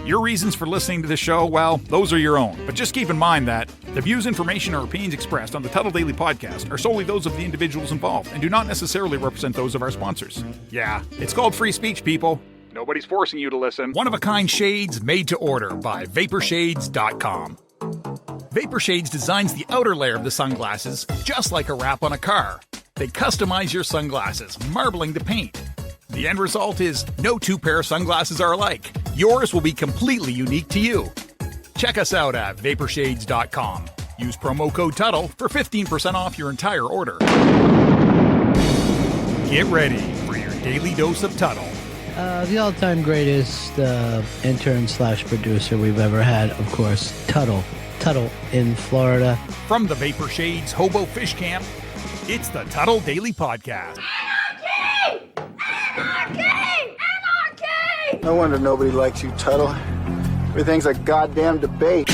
Your reasons for listening to the show, well, those are your own. But just keep in mind that the views, information, or opinions expressed on the Tuddle Daily Podcast are solely those of the individuals involved and do not necessarily represent those of our sponsors. Yeah, it's called free speech, people. Nobody's forcing you to listen. One-of-a-kind shades made to order by VaporShades.com. Vapor Shades designs the outer layer of the sunglasses just like a wrap on a car. They customize your sunglasses, marbling the paint. The end result is no two pair of sunglasses are alike. Yours will be completely unique to you. Check us out at VaporShades.com. Use promo code Tuddle for 15% off your entire order. Get ready for your daily dose of Tuddle. The all-time greatest intern/producer we've ever had, of course, Tuddle. Tuddle in Florida. From the Vapor Shades Hobo Fish Camp, it's the Tuddle Daily Podcast. Anarchy! Anarchy! Anarchy! No wonder nobody likes you, Tuddle. Everything's a goddamn debate.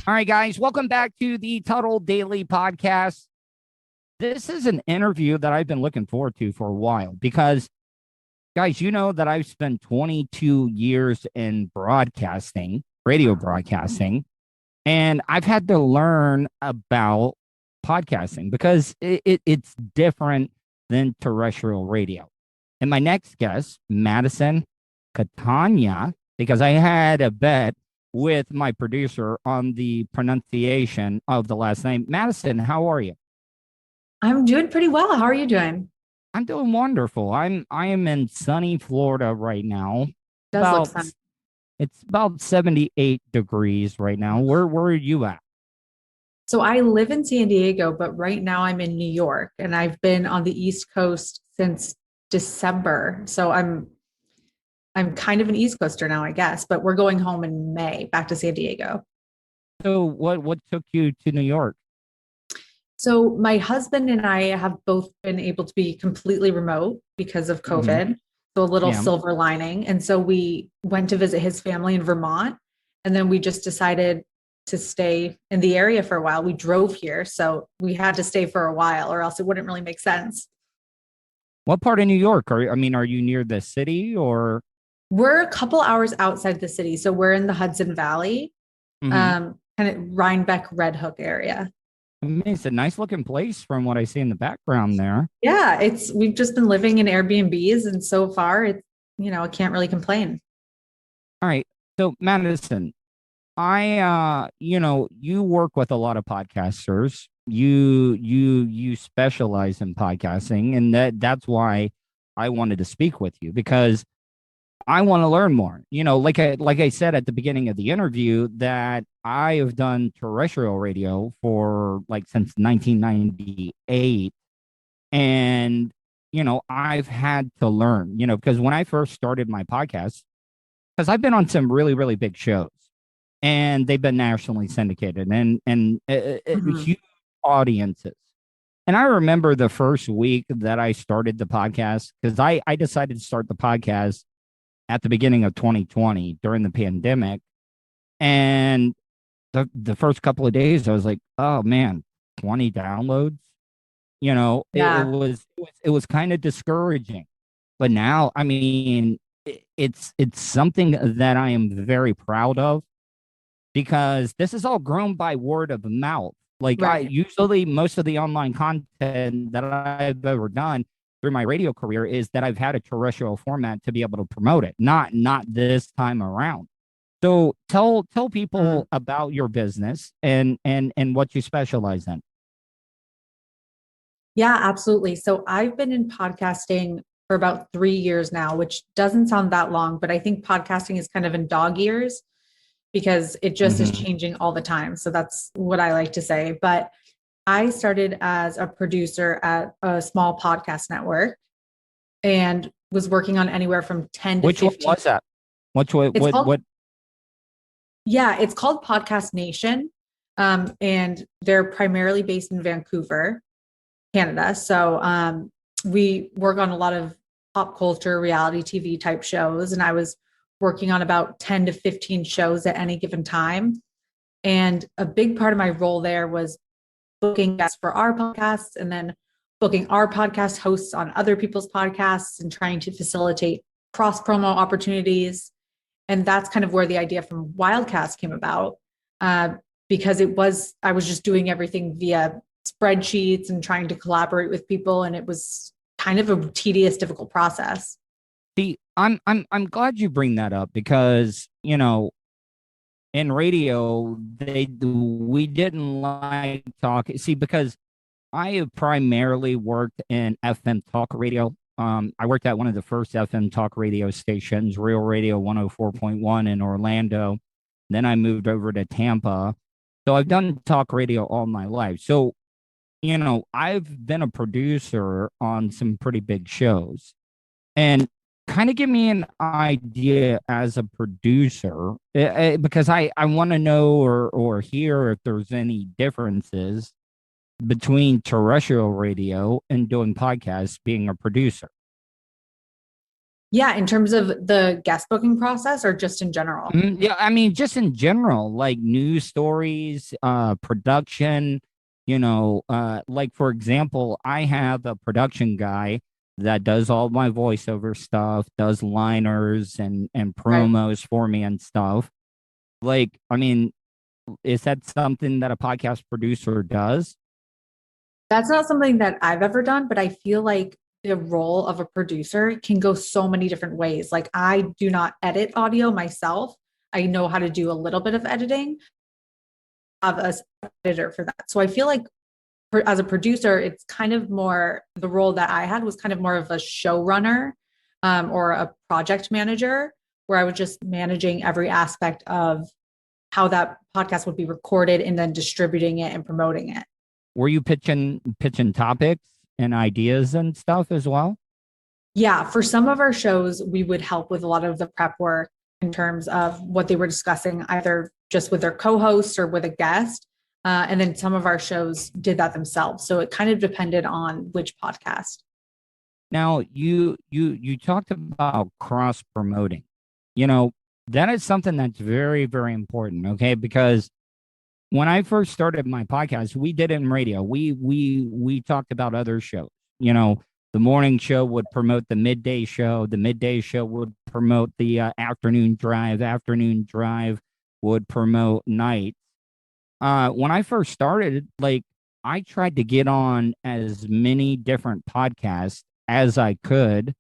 All right, guys, welcome back to the Tuddle Daily Podcast. This is an interview that I've been looking forward to for a while because, guys, you know that I've spent 22 years in broadcasting, radio broadcasting, and I've had to learn about podcasting because it's different than terrestrial radio. And my next guest, Madison Catania, because I had a bet with my producer on the pronunciation of the last name. Madison, how are you? I'm doing pretty well. How are you doing? I'm doing wonderful. I am in sunny Florida right now. Does look sunny. It's about 78 degrees right now. Where are you at? So I live in San Diego, but right now I'm in New York, and I've been on the East Coast since December. So I'm kind of an East Coaster now, I guess, but we're going home in May, back to San Diego. So what took you to New York? So my husband and I have both been able to be completely remote because of COVID. Mm-hmm. So a little silver lining. And so we went to visit his family in Vermont. And then we just decided to stay in the area for a while. We drove here. So we had to stay for a while or else it wouldn't really make sense. What part of New York? Are you near the city or? We're a couple hours outside the city. So we're in the Hudson Valley, kind of Rhinebeck, Red Hook area. I mean, it's a nice looking place from what I see in the background there. Yeah, we've just been living in Airbnbs, and so far I can't really complain. All right. So Madison, you work with a lot of podcasters. You specialize in podcasting, and that's why I wanted to speak with you because I want to learn more. Like I said at the beginning of the interview, that I have done terrestrial radio for since 1998. And, I've had to learn, because when I first started my podcast, because I've been on some really, really big shows and they've been nationally syndicated and huge audiences. And I remember the first week that I started the podcast, because I decided to start the podcast at the beginning of 2020 during the pandemic. And the first couple of days, I was like, oh man, 20 downloads, it was kind of discouraging. But now, I mean, it's something that I am very proud of because this is all grown by word of mouth. Right. Usually most of the online content that I've ever done through my radio career is that I've had a terrestrial format to be able to promote it, not this time around. So tell people about your business and what you specialize in. Yeah, absolutely. So I've been in podcasting for about 3 years now, which doesn't sound that long, but I think podcasting is kind of in dog years because it just is changing all the time. So that's what I like to say. But I started as a producer at a small podcast network and was working on anywhere from 10 to 15. Which one was that? What? Yeah, it's called Podcast Nation. And they're primarily based in Vancouver, Canada. So we work on a lot of pop culture, reality TV type shows. And I was working on about 10 to 15 shows at any given time. And a big part of my role there was booking guests for our podcasts and then booking our podcast hosts on other people's podcasts and trying to facilitate cross promo opportunities. And that's kind of where the idea from Wildcast came about, because I was just doing everything via spreadsheets and trying to collaborate with people. And it was kind of a tedious, difficult process. See, I'm glad you bring that up because, in radio, we didn't like talking. See, because I have primarily worked in FM talk radio. I worked at one of the first FM talk radio stations, Real Radio 104.1 in Orlando. Then I moved over to Tampa. So I've done talk radio all my life. So, I've been a producer on some pretty big shows. And kind of give me an idea as a producer, because I want to know or hear if there's any differences between terrestrial radio and doing podcasts, being a producer. Yeah, in terms of the guest booking process or just in general? Yeah, I mean, just in general, like news stories, production, like, for example, I have a production guy that does all my voiceover stuff, does liners and promos for me and stuff. Like, I mean, is that something that a podcast producer does? That's not something that I've ever done, but I feel like the role of a producer can go so many different ways. Like, I do not edit audio myself. I know how to do a little bit of editing. I have an editor for that. So I feel like as a producer, it's kind of more, the role that I had was kind of more of a showrunner or a project manager, where I was just managing every aspect of how that podcast would be recorded and then distributing it and promoting it. Were you pitching topics and ideas and stuff as well? Yeah, for some of our shows, we would help with a lot of the prep work in terms of what they were discussing, either just with their co-host or with a guest. And then some of our shows did that themselves. So it kind of depended on which podcast. Now, you talked about cross promoting. That is something that's very, very important. Okay, because when I first started my podcast, we did it in radio. We talked about other shows. The morning show would promote the midday show. The midday show would promote the afternoon drive. Afternoon drive would promote nights. When I first started, like, I tried to get on as many different podcasts as I could.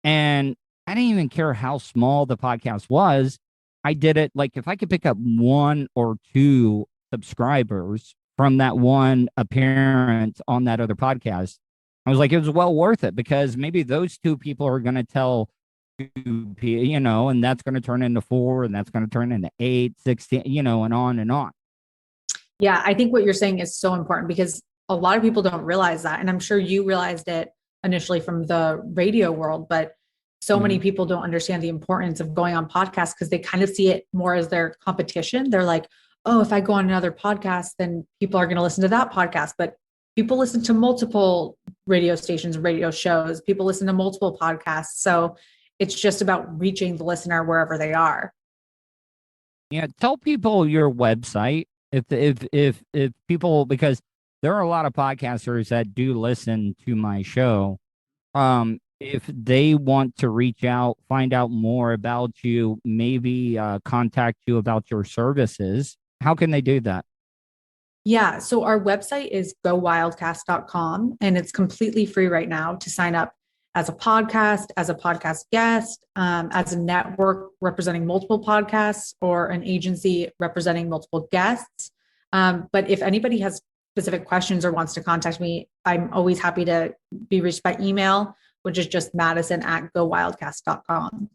And I didn't even care how small the podcast was. I did it like if I could pick up one or two subscribers from that one appearance on that other podcast, I was like, it was well worth it, because maybe those two people are going to tell and that's going to turn into 4, and that's going to turn into 8, 16, and on and on. Yeah, I think what you're saying is so important, because a lot of people don't realize that. And I'm sure you realized it initially from the radio world, but so many people don't understand the importance of going on podcasts, because they kind of see it more as their competition. They're like, oh, if I go on another podcast, then people are going to listen to that podcast. But people listen to multiple radio stations, radio shows. People listen to multiple podcasts. So it's just about reaching the listener wherever they are. Yeah, tell people your website if people, because there are a lot of podcasters that do listen to my show. If they want to reach out, find out more about you, maybe contact you about your services, how can they do that? Yeah, so our website is gowildcast.com, and it's completely free right now to sign up as a podcast guest, as a network representing multiple podcasts, or an agency representing multiple guests. But if anybody has specific questions or wants to contact me, I'm always happy to be reached by email, which is just madison@gowildcast.com.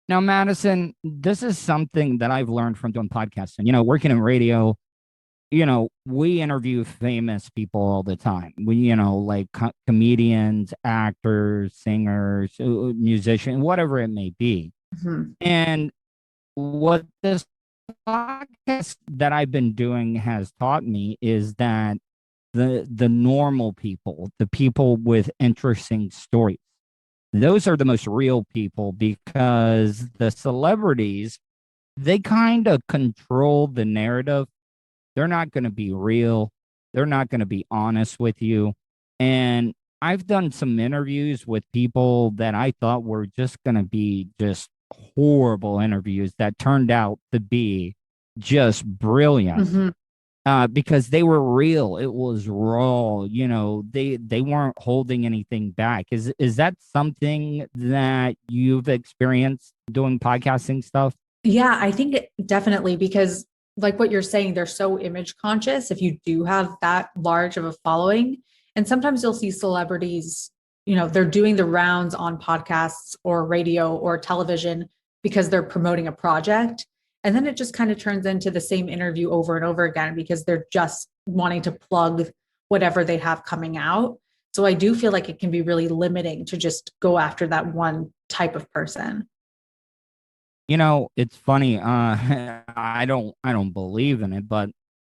Now, Madison, this is something that I've learned from doing podcasting. Working in radio, we interview famous people all the time. We, like comedians, actors, singers, musicians, whatever it may be. Mm-hmm. And what this podcast that I've been doing has taught me is that the normal people, the people with interesting stories, those are the most real people, because the celebrities, they kind of control the narrative. They're not going to be real. They're not going to be honest with you. And I've done some interviews with people that I thought were just going to be just horrible interviews that turned out to be just brilliant. Mm-hmm. Because they were real. It was raw. They weren't holding anything back. Is that something that you've experienced doing podcasting stuff? Yeah, I think definitely, because like what you're saying, they're so image conscious if you do have that large of a following. And sometimes you'll see celebrities, they're doing the rounds on podcasts or radio or television because they're promoting a project. And then it just kind of turns into the same interview over and over again because they're just wanting to plug whatever they have coming out. So I do feel like it can be really limiting to just go after that one type of person. It's funny. I don't believe in it, but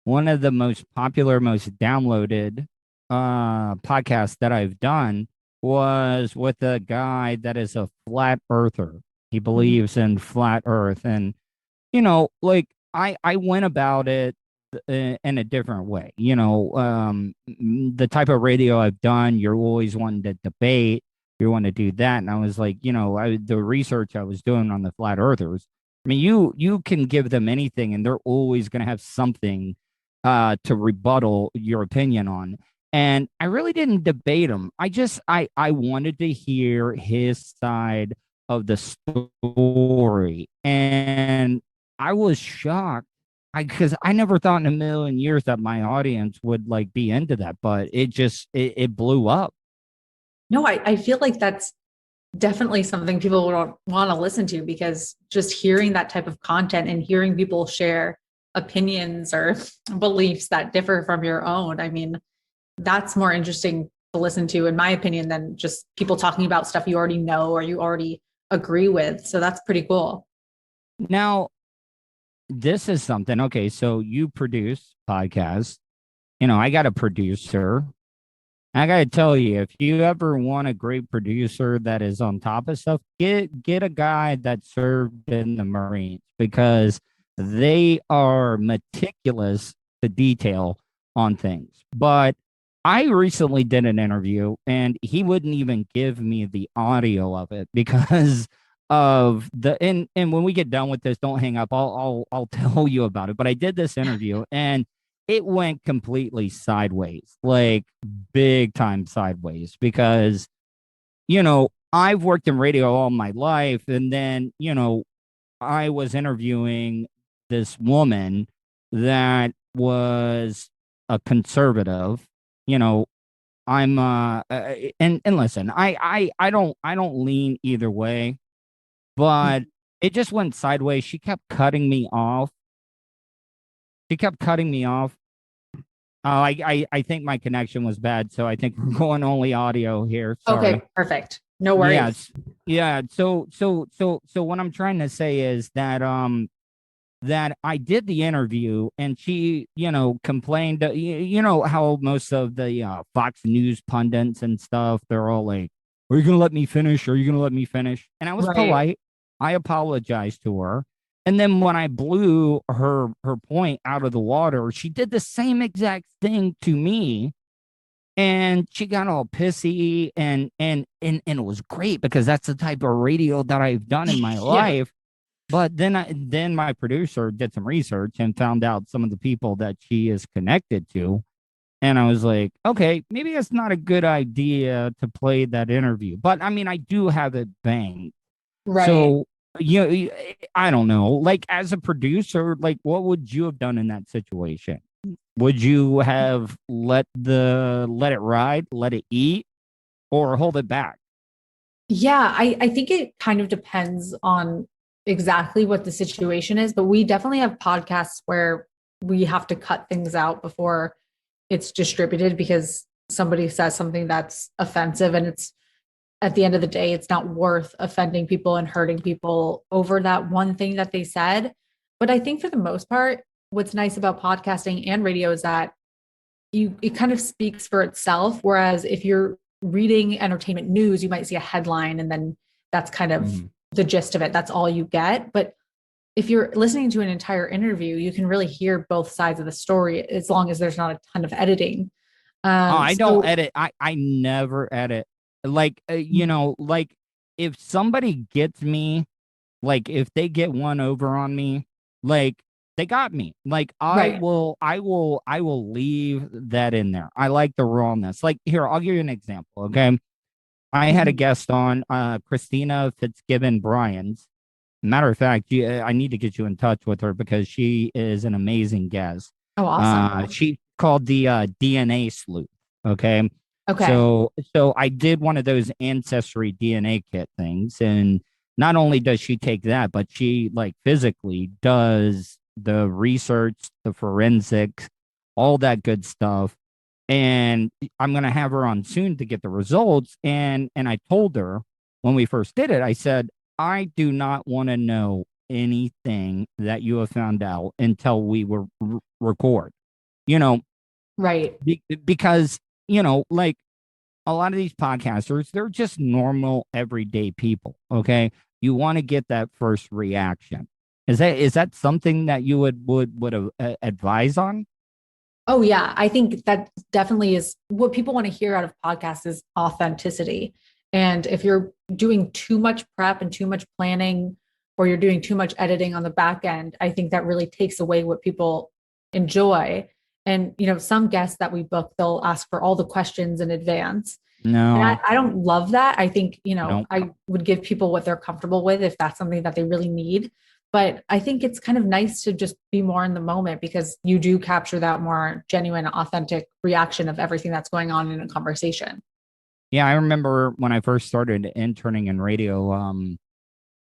one of the most popular, most downloaded podcasts that I've done was with a guy that is a flat earther. He believes in flat earth. And like I went about it in a different way. The type of radio I've done, you're always wanting to debate, you want to do that. And I was like, the research I was doing on the flat earthers, I mean, you can give them anything and they're always going to have something to rebuttal your opinion on. And I really didn't debate him. I wanted to hear his side of the story. And I was shocked because I never thought in a million years that my audience would like be into that, but it blew up. No, I feel like that's definitely something people would want to listen to, because just hearing that type of content and hearing people share opinions or beliefs that differ from your own, I mean, that's more interesting to listen to, in my opinion, than just people talking about stuff you already know or you already agree with. So that's pretty cool. Now, this is something, okay, so you produce podcasts. I got a producer. I got to tell you, if you ever want a great producer that is on top of stuff, get a guy that served in the Marines, because they are meticulous to detail on things. But I recently did an interview and he wouldn't even give me the audio of it because of and when we get done with this, don't hang up. I'll tell you about it. But I did this interview and it went completely sideways, like big time sideways, because, I've worked in radio all my life. And then, I was interviewing this woman that was a conservative. I'm and listen, I don't lean either way, but it just went sideways. She kept cutting me off. Oh, I think my connection was bad, so I think we're going only audio here. Sorry. Okay, perfect. No worries. Yes. Yeah. So what I'm trying to say is that that I did the interview and she, complained, how most of the Fox News pundits and stuff, they're all like, are you going to let me finish? Are you going to let me finish? And I was polite. I apologized to her. And then when I blew her point out of the water, she did the same exact thing to me. And she got all pissy and it was great because that's the type of radio that I've done in my life. But then my producer did some research and found out some of the people that she is connected to. And I was like, okay, maybe that's not a good idea to play that interview. But I mean, I do have it banked. Right. So, I don't know. Like, as a producer, like, what would you have done in that situation? Would you have let it ride, let it eat, or hold it back? Yeah, I think it kind of depends on exactly what the situation is, but we definitely have podcasts where we have to cut things out before it's distributed because somebody says something that's offensive, and it's, at the end of the day, it's not worth offending people and hurting people over that one thing that they said. But I think for the most part, what's nice about podcasting and radio is that it kind of speaks for itself. Whereas if you're reading entertainment news, you might see a headline and then that's kind of the gist of it. That's all you get. But if you're listening to an entire interview, you can really hear both sides of the story as long as there's not a ton of editing. I don't edit. I never edit. Like, like if somebody gets me, like if they get one over on me, like they got me. Like I will leave that in there. I like the rawness. Like here, I'll give you an example. Okay. I had a guest on, Christina Fitzgibbon Bryans. Matter of fact, I need to get you in touch with her because she is an amazing guest. Oh, awesome. She called the DNA sleuth. Okay. Okay. So I did one of those ancestry DNA kit things, and not only does she take that, but she like physically does the research, the forensics, all that good stuff. And I'm gonna have her on soon to get the results. And I told her when we first did it, I said, I do not want to know anything that you have found out until we were record, Right. Because, like a lot of these podcasters, they're just normal, everyday people. Okay. You want to get that first reaction. Is that something that you would advise on? Oh yeah. I think that definitely is what people want to hear out of podcasts is authenticity. And if you're doing too much prep and too much planning, or you're doing too much editing on the back end, I think that really takes away what people enjoy. And, some guests that we book, they'll ask for all the questions in advance. No, And I don't love that. I think, Nope. I would give people what they're comfortable with if that's something that they really need. But I think it's kind of nice to just be more in the moment because you do capture that more genuine, authentic reaction of everything that's going on in a conversation. Yeah, I remember when I first started interning in radio,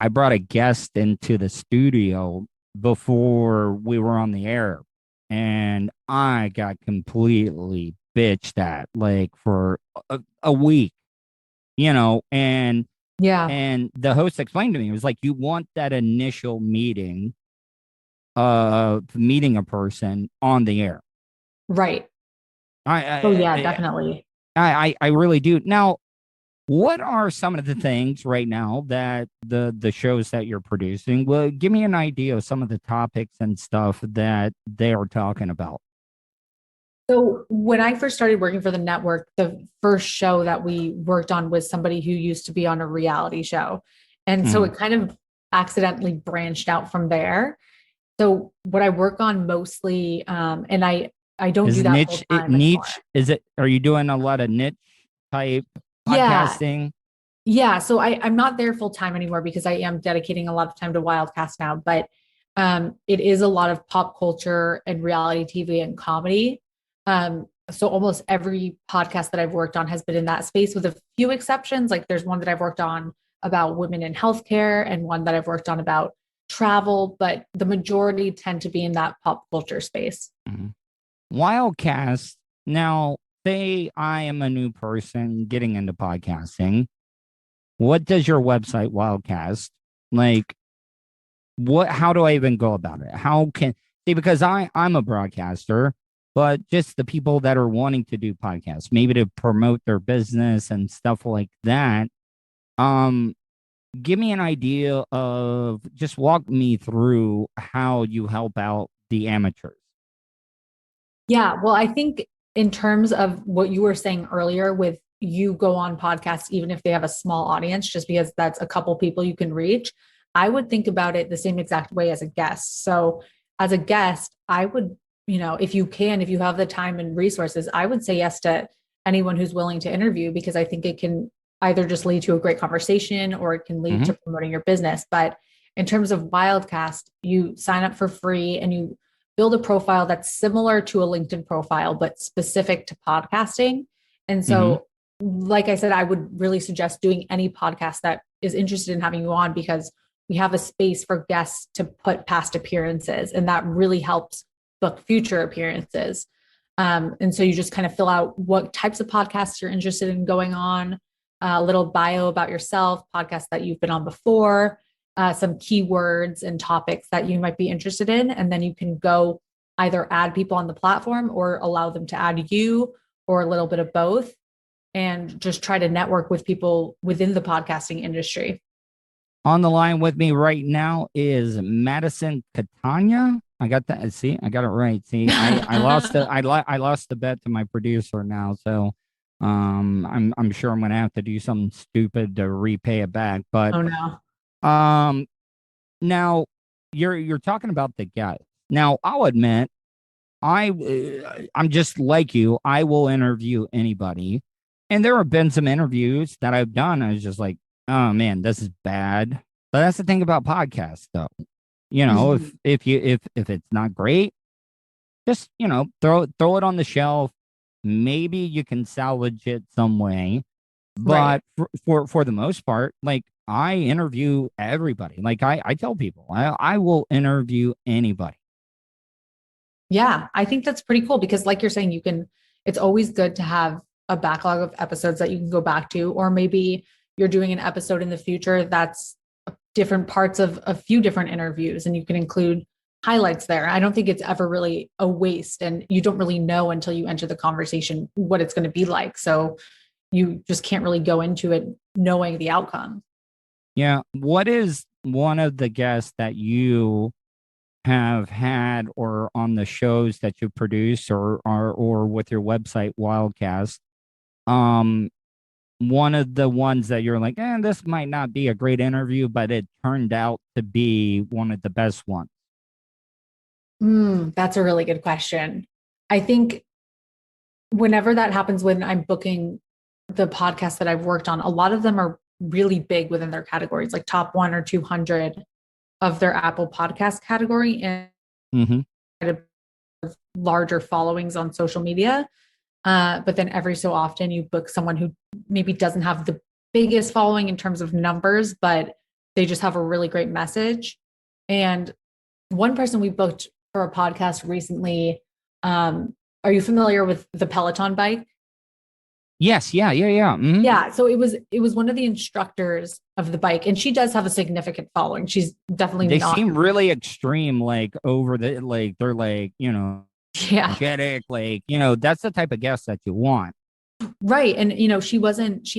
I brought a guest into the studio before we were on the air, and I got completely bitched at like for a week, and Yeah. and the host explained to me, it was like, you want that initial meeting a person on the air. Right. I Definitely. I really do. Now, what are some of the things right now that the shows that you're producing? Well, give me an idea of some of the topics and stuff that they are talking about. So when I first started working for the network, the first show that we worked on was somebody who used to be on a reality show. And so it kind of accidentally branched out from there. So what I work on mostly, and I don't do that niche full time niche anymore. are you doing a lot of niche type Yeah. podcasting? Yeah. So I'm not there full time anymore because I am dedicating a lot of time to Wildcast now, but it is a lot of pop culture and reality TV and comedy. So almost every podcast that I've worked on has been in that space with a few exceptions. Like there's one that I've worked on about women in healthcare and one that I've worked on about travel, but the majority tend to be in that pop culture space. Wildcast. Now, say I am a new person getting into podcasting. What does your website Wildcast like? How do I even go about it? Because I'm a broadcaster, but just the people that are wanting to do podcasts, maybe to promote their business and stuff like that. Give me an idea of, just walk me through how you help out the amateurs. Yeah. Well, I think in terms of what you were saying earlier with you go on podcasts, even if they have a small audience, just because that's a couple people you can reach, I would think about it the same exact way as a guest. So as a guest, I would, if you have the time and resources, I would say yes to anyone who's willing to interview, because I think it can either just lead to a great conversation or it can lead to promoting your business. But in terms of Wildcast, you sign up for free and you build a profile that's similar to a LinkedIn profile, but specific to podcasting. And so, like I said, I would really suggest doing any podcast that is interested in having you on, because we have a space for guests to put past appearances, and that really helps book future appearances. And so you just kind of fill out what types of podcasts you're interested in going on, a little bio about yourself, podcasts that you've been on before, some keywords and topics that you might be interested in. And then you can go either add people on the platform or allow them to add you, or a little bit of both, and just try to network with people within the podcasting industry. On the line with me right now is Madison Catania. I got that. See, I got it right. See, I lost the I lost the bet to my producer now, so I'm sure I'm gonna have to do something stupid to repay it back. But Oh no. um now you're talking about the guest. Now I'll admit I'm just like you. I will interview anybody, and there have been some interviews that I've done. I was just like, oh man, this is bad. But that's the thing about podcasts, though. You know, if it's not great, just throw it on the shelf. Maybe you can salvage it some way. Right. But for the most part, like I interview everybody. Like I tell people, I will interview anybody. Yeah, I think that's pretty cool because like you're saying, it's always good to have a backlog of episodes that you can go back to, or maybe you're doing an episode in the future that's different parts of a few different interviews and you can include highlights there. I don't think it's ever really a waste, and you don't really know until you enter the conversation what it's going to be like. So you just can't really go into it knowing the outcome. Yeah. What is one of the guests that you have had or on the shows that you produce or with your website Wildcast, one of the ones that you're like, this might not be a great interview, but it turned out to be one of the best ones? That's a really good question. I think whenever that happens, when I'm booking the podcasts that I've worked on, a lot of them are really big within their categories, like top 1 or 200 of their Apple podcast category, and larger followings on social media. But then every so often you book someone who maybe doesn't have the biggest following in terms of numbers, but they just have a really great message. And one person we booked for a podcast recently, are you familiar with the Peloton bike? Yes. Yeah. Mm-hmm. Yeah. So it was one of the instructors of the bike, and she does have a significant following. She's definitely They not. seem really extreme, like over the they're like, Yeah. energetic, like, that's the type of guest that you want. Right. And she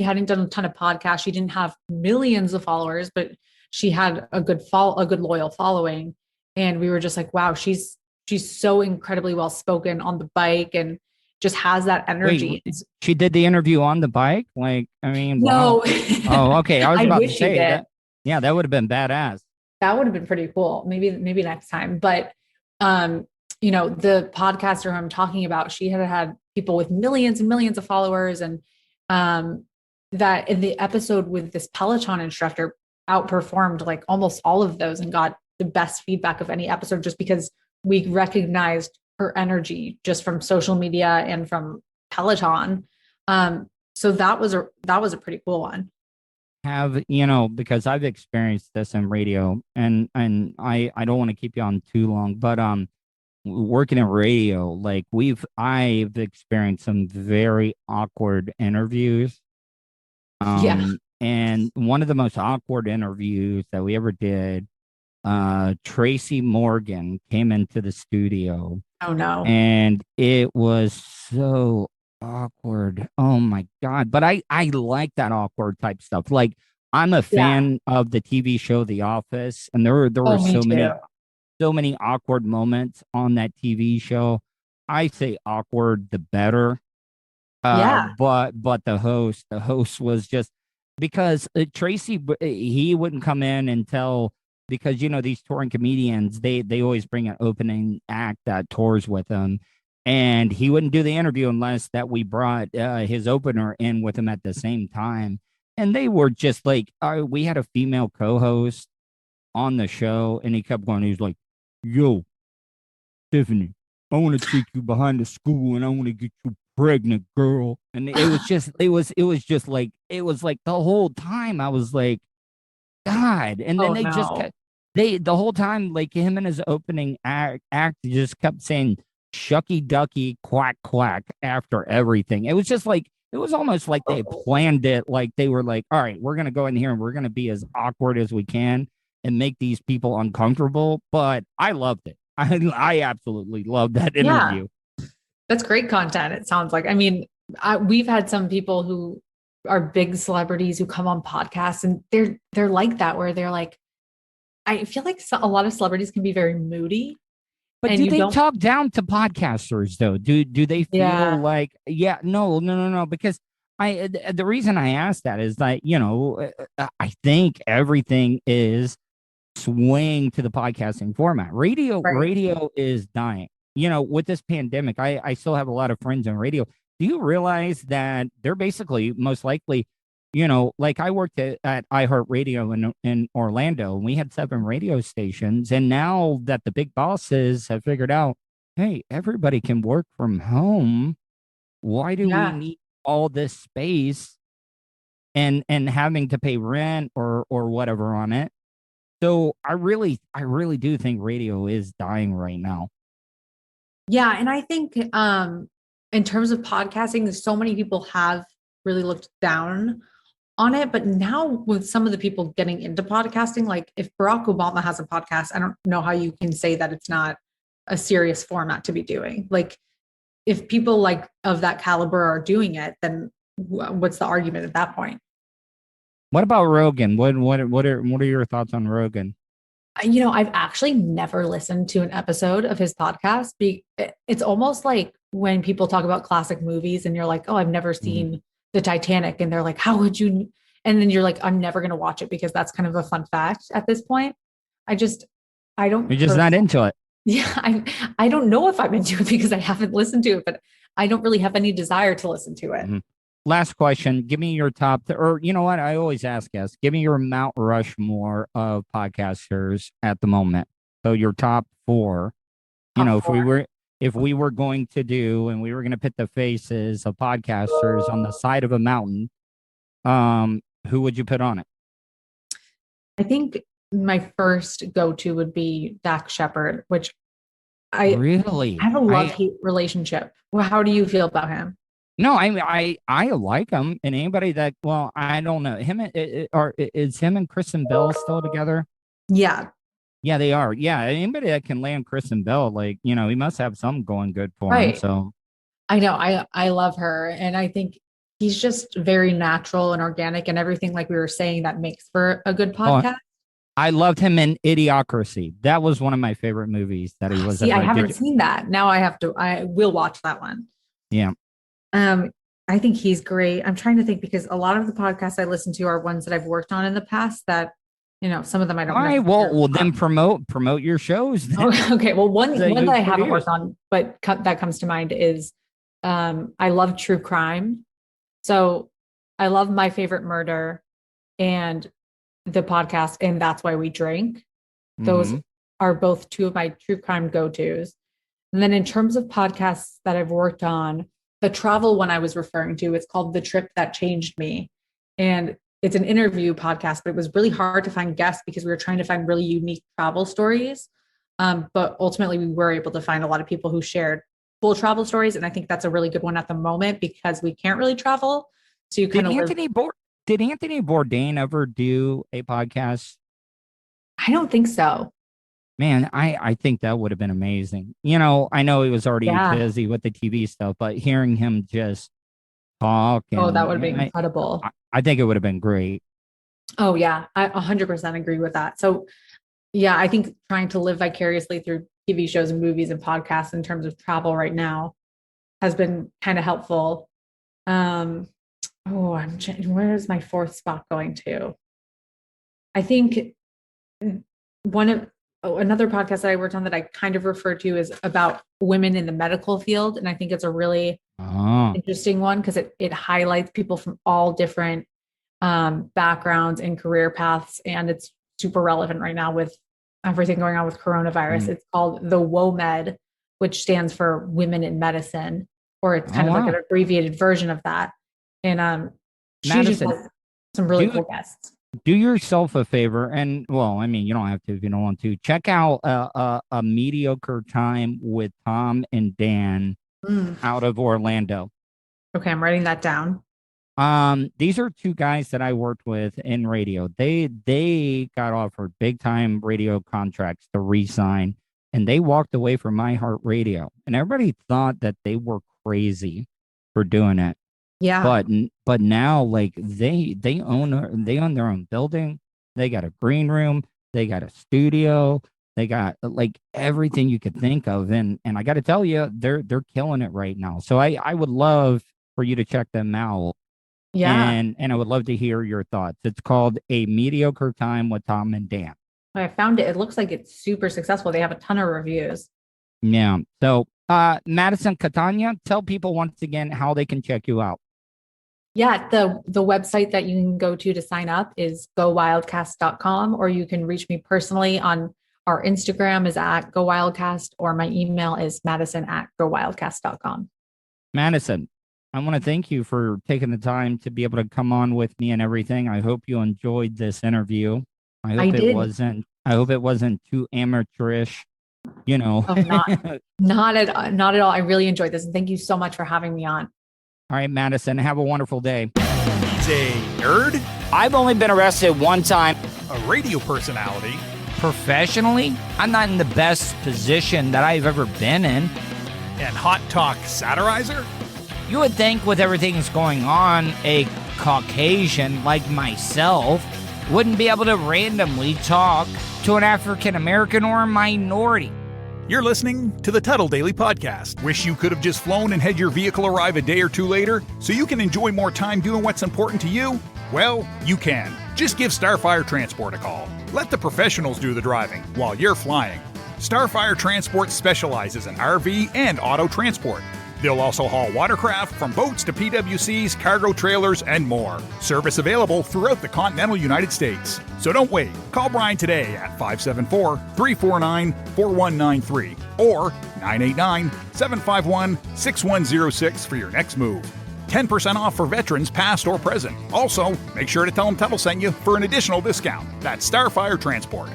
hadn't done a ton of podcasts. She didn't have millions of followers, but she had a good loyal following. And we were just like, wow, she's so incredibly well spoken on the bike and just has that energy. Wait, she did the interview on the bike? Like, I mean, no. wow. Oh, okay. I was about to say that. that. Yeah, that would have been badass. That would have been pretty cool. Maybe next time. But the podcaster who I'm talking about, she had people with millions and millions of followers, and that in the episode with this Peloton instructor outperformed like almost all of those and got the best feedback of any episode, just because we recognized her energy just from social media and from Peloton. So that was a pretty cool one. Because I've experienced this in radio, and I don't want to keep you on too long, but working in radio, like I've experienced some very awkward interviews. And one of the most awkward interviews that we ever did, Tracy Morgan came into the studio. Oh no. And it was so awkward. Oh my God. But I like that awkward type stuff. Like, I'm a fan of the TV show The Office, and there were so many awkward moments on that TV show. I say awkward the better. But the host was just, because Tracy, he wouldn't come in until, because these touring comedians, they always bring an opening act that tours with them, and he wouldn't do the interview unless that we brought his opener in with him at the same time. And they were just like, we had a female co-host on the show, and he kept going. He was like, "Yo, Tiffany, I want to take you behind the school, and I want to get you pregnant, girl." And it was like the whole time I was like, God. And then the whole time, like, him and his opening act just kept saying shucky ducky quack quack after everything. It was just like, it was almost like they planned it. Like, they were like, all right, we're going to go in here and we're going to be as awkward as we can and make these people uncomfortable. But I loved it. I absolutely loved that interview. Yeah. That's great content. It sounds like, I mean, we've had some people who are big celebrities who come on podcasts, and they're like that, where they're like, I feel like a lot of celebrities can be very moody. But And do you they don't, talk down to podcasters though? Do they feel yeah, like no, because the reason I asked that is that, I think everything is swaying to the podcasting format. right. Radio is dying. With this pandemic, I still have a lot of friends in radio. Do you realize that they're basically most likely, like I worked at iHeartRadio in Orlando, and we had 7 radio stations. And now that the big bosses have figured out, hey, everybody can work from home, why do we Yeah. need all this space and having to pay rent or whatever on it? So I really do think radio is dying right now. Yeah. And I think in terms of podcasting, so many people have really looked down on it. But now with some of the people getting into podcasting, like if Barack Obama has a podcast, I don't know how you can say that it's not a serious format to be doing. Like if people like of that caliber are doing it, then what's the argument at that point? What about Rogan? What are your thoughts on Rogan? I've actually never listened to an episode of his podcast. It's almost like when people talk about classic movies and you're like, oh, I've never seen the Titanic. And they're like, how would you? And then you're like, I'm never going to watch it because that's kind of a fun fact at this point. I don't. You're just not into it. Yeah. I don't know if I'm into it because I haven't listened to it, but I don't really have any desire to listen to it. Mm-hmm. Last question. Give me your top, or you know what? I always ask guests, give me your Mount Rushmore of podcasters at the moment. So your top 4, if we were going to do, and we were going to put the faces of podcasters on the side of a mountain, who would you put on it? I think my first go-to would be Dak Shepard, which I have a love-hate relationship. Well, how do you feel about him? No, I like him, and anybody that, well, I don't know him. Is him and Kristen Bell still together? Yeah, they are. Yeah, anybody that can land Kristen Bell, like, he must have something going good for him. So I know I love her, and I think he's just very natural and organic, and everything like we were saying that makes for a good podcast. I loved him in Idiocracy. That was one of my favorite movies that he was in. I haven't seen that. Now I will watch that one. Yeah. I think he's great. I'm trying to think because a lot of the podcasts I listen to are ones that I've worked on in the past that, some of them I don't know. All right, well, then promote your shows. Okay. Well, one that I haven't worked on, but that comes to mind is, I love true crime. So I love My Favorite Murder and the podcast, and That's Why We Drink. Those are both 2 of my true crime go-tos. And then in terms of podcasts that I've worked on, the travel one I was referring to, it's called The Trip That Changed Me. And it's an interview podcast, but it was really hard to find guests because we were trying to find really unique travel stories. But ultimately we were able to find a lot of people who shared full travel stories. And I think that's a really good one at the moment because we can't really travel. So you kind of Did Anthony Bourdain ever do a podcast? I don't think so. Man, I think that would have been amazing. I know he was already busy with the TV stuff, but hearing him just talk. That would have been incredible. I think it would have been great. Oh, yeah. I 100% agree with that. So, yeah, I think trying to live vicariously through TV shows and movies and podcasts in terms of travel right now has been kind of helpful. Where is my 4th spot going to? I think another podcast that I worked on that I kind of refer to is about women in the medical field. And I think it's a really interesting one because it highlights people from all different backgrounds and career paths. And it's super relevant right now with everything going on with coronavirus. It's called the WOMED, which stands for Women in Medicine, or it's kind of like an abbreviated version of that. And she just has some really cool guests. Do yourself a favor, and well, I mean, you don't have to if you don't want to. Check out a mediocre time with Tom and Dan out of Orlando. Okay, I'm writing that down. These are 2 guys that I worked with in radio. They got offered big time radio contracts to re-sign, and they walked away from iHeartRadio. And everybody thought that they were crazy for doing it. Yeah. But now, like, they own their own building. They got a green room. They got a studio. They got like everything you could think of, and I got to tell you, they're killing it right now. So I would love for you to check them out. Yeah. And I would love to hear your thoughts. It's called A Mediocre Time with Tom and Dan. I found it. It looks like it's super successful. They have a ton of reviews. Yeah. So, Madison Catania, tell people once again how they can check you out. Yeah, the website that you can go to sign up is gowildcast.com, or you can reach me personally on our Instagram is at gowildcast, or my email is madison@gowildcast.com. Madison, I want to thank you for taking the time to be able to come on with me and everything. I hope you enjoyed this interview. I hope it wasn't too amateurish, you know. Oh, not at all. I really enjoyed this, and thank you so much for having me on. All right, Madison, have a wonderful day. He's a nerd, I've only been arrested one time. a radio personality, Professionally, I'm not in the best position that I've ever been in. and hot talk satirizer. You would think with everything that's going on, a Caucasian like myself wouldn't be able to randomly talk to an African American or a minority. You're listening to the Tuddle Daily Podcast. Wish you could have just flown and had your vehicle arrive a day or two later so you can enjoy more time doing what's important to you? Well, you can. Just give Starfire Transport a call. Let the professionals do the driving while you're flying. Starfire Transport specializes in RV and auto transport. They'll also haul watercraft from boats to PWCs, cargo trailers, and more. Service available throughout the continental United States. So don't wait. Call Brian today at 574-349-4193 or 989-751-6106 for your next move. 10% off for veterans past or present. Also, make sure to tell them Tuddle sent you for an additional discount. That's Starfire Transport.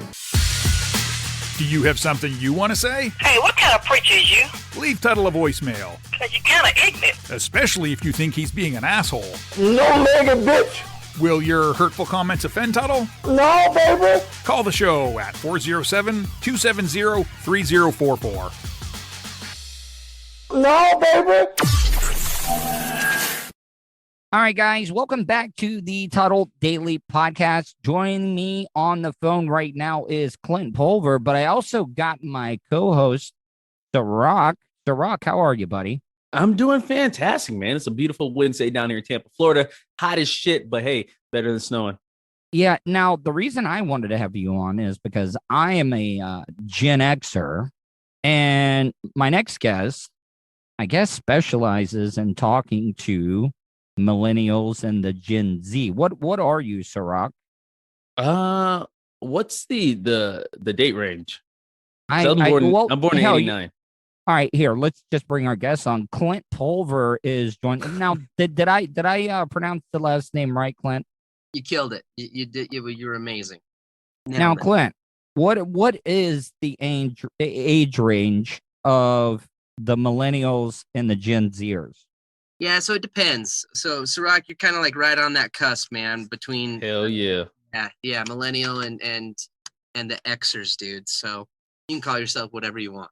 Do you have something you want to say? Hey, what kind of preacher is you? Leave Tuddle a voicemail, Cause you're kind of ignorant. especially if you think he's being an asshole. No mega bitch. Will your hurtful comments offend Tuddle? No, baby. Call the show at 407-270-3044. No, baby. All right, guys, welcome back to the Tuddle Daily Podcast. Joining me on the phone right now is Clint Pulver, but I also got my co-host, Serak. Serak, how are you, buddy? I'm doing fantastic, man. It's a beautiful Wednesday down here in Tampa, Florida. Hot as shit, but hey, better than snowing. Yeah, now, the reason I wanted to have you on is because I am a Gen Xer, and my next guest, I guess, specializes in talking to millennials and the Gen Z. What are you, Serak? What's the date range? I'm born in '89. All right, here, let's just bring our guest on. Clint Pulver is joining. Now, did I pronounce the last name right, Clint? You killed it. You did. You were amazing. Now, Clint, what is the age range of the millennials and the Gen Zers? Yeah, so it depends. So, Serak, you're kind of like right on that cusp, man, between Hell yeah. Yeah, millennial and the Xers, dude. So you can call yourself whatever you want.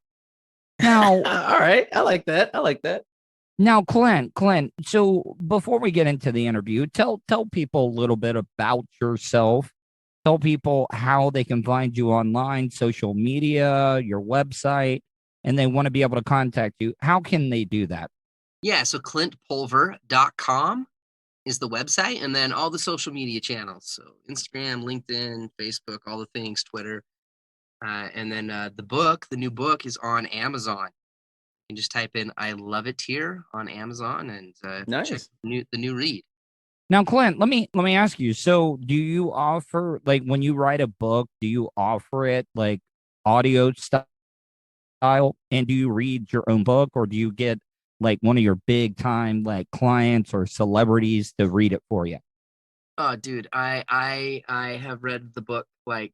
Now, All right. I like that. Now, Clint, so before we get into the interview, tell people a little bit about yourself. Tell people how they can find you online, social media, your website, and they want to be able to contact you. How can they do that? Yeah, so clintpulver.com is the website, and then all the social media channels. So Instagram, LinkedIn, Facebook, all the things, Twitter. And then the new book is on Amazon. You can just type in "I Love It Here" on Amazon and Nice. check the new read. Now, Clint, let me ask you. So, do you offer, like, when you write a book, do you offer it like audio style, and do you read your own book, or do you get like one of your big time like clients or celebrities to read it for you? Oh, dude, I have read the book like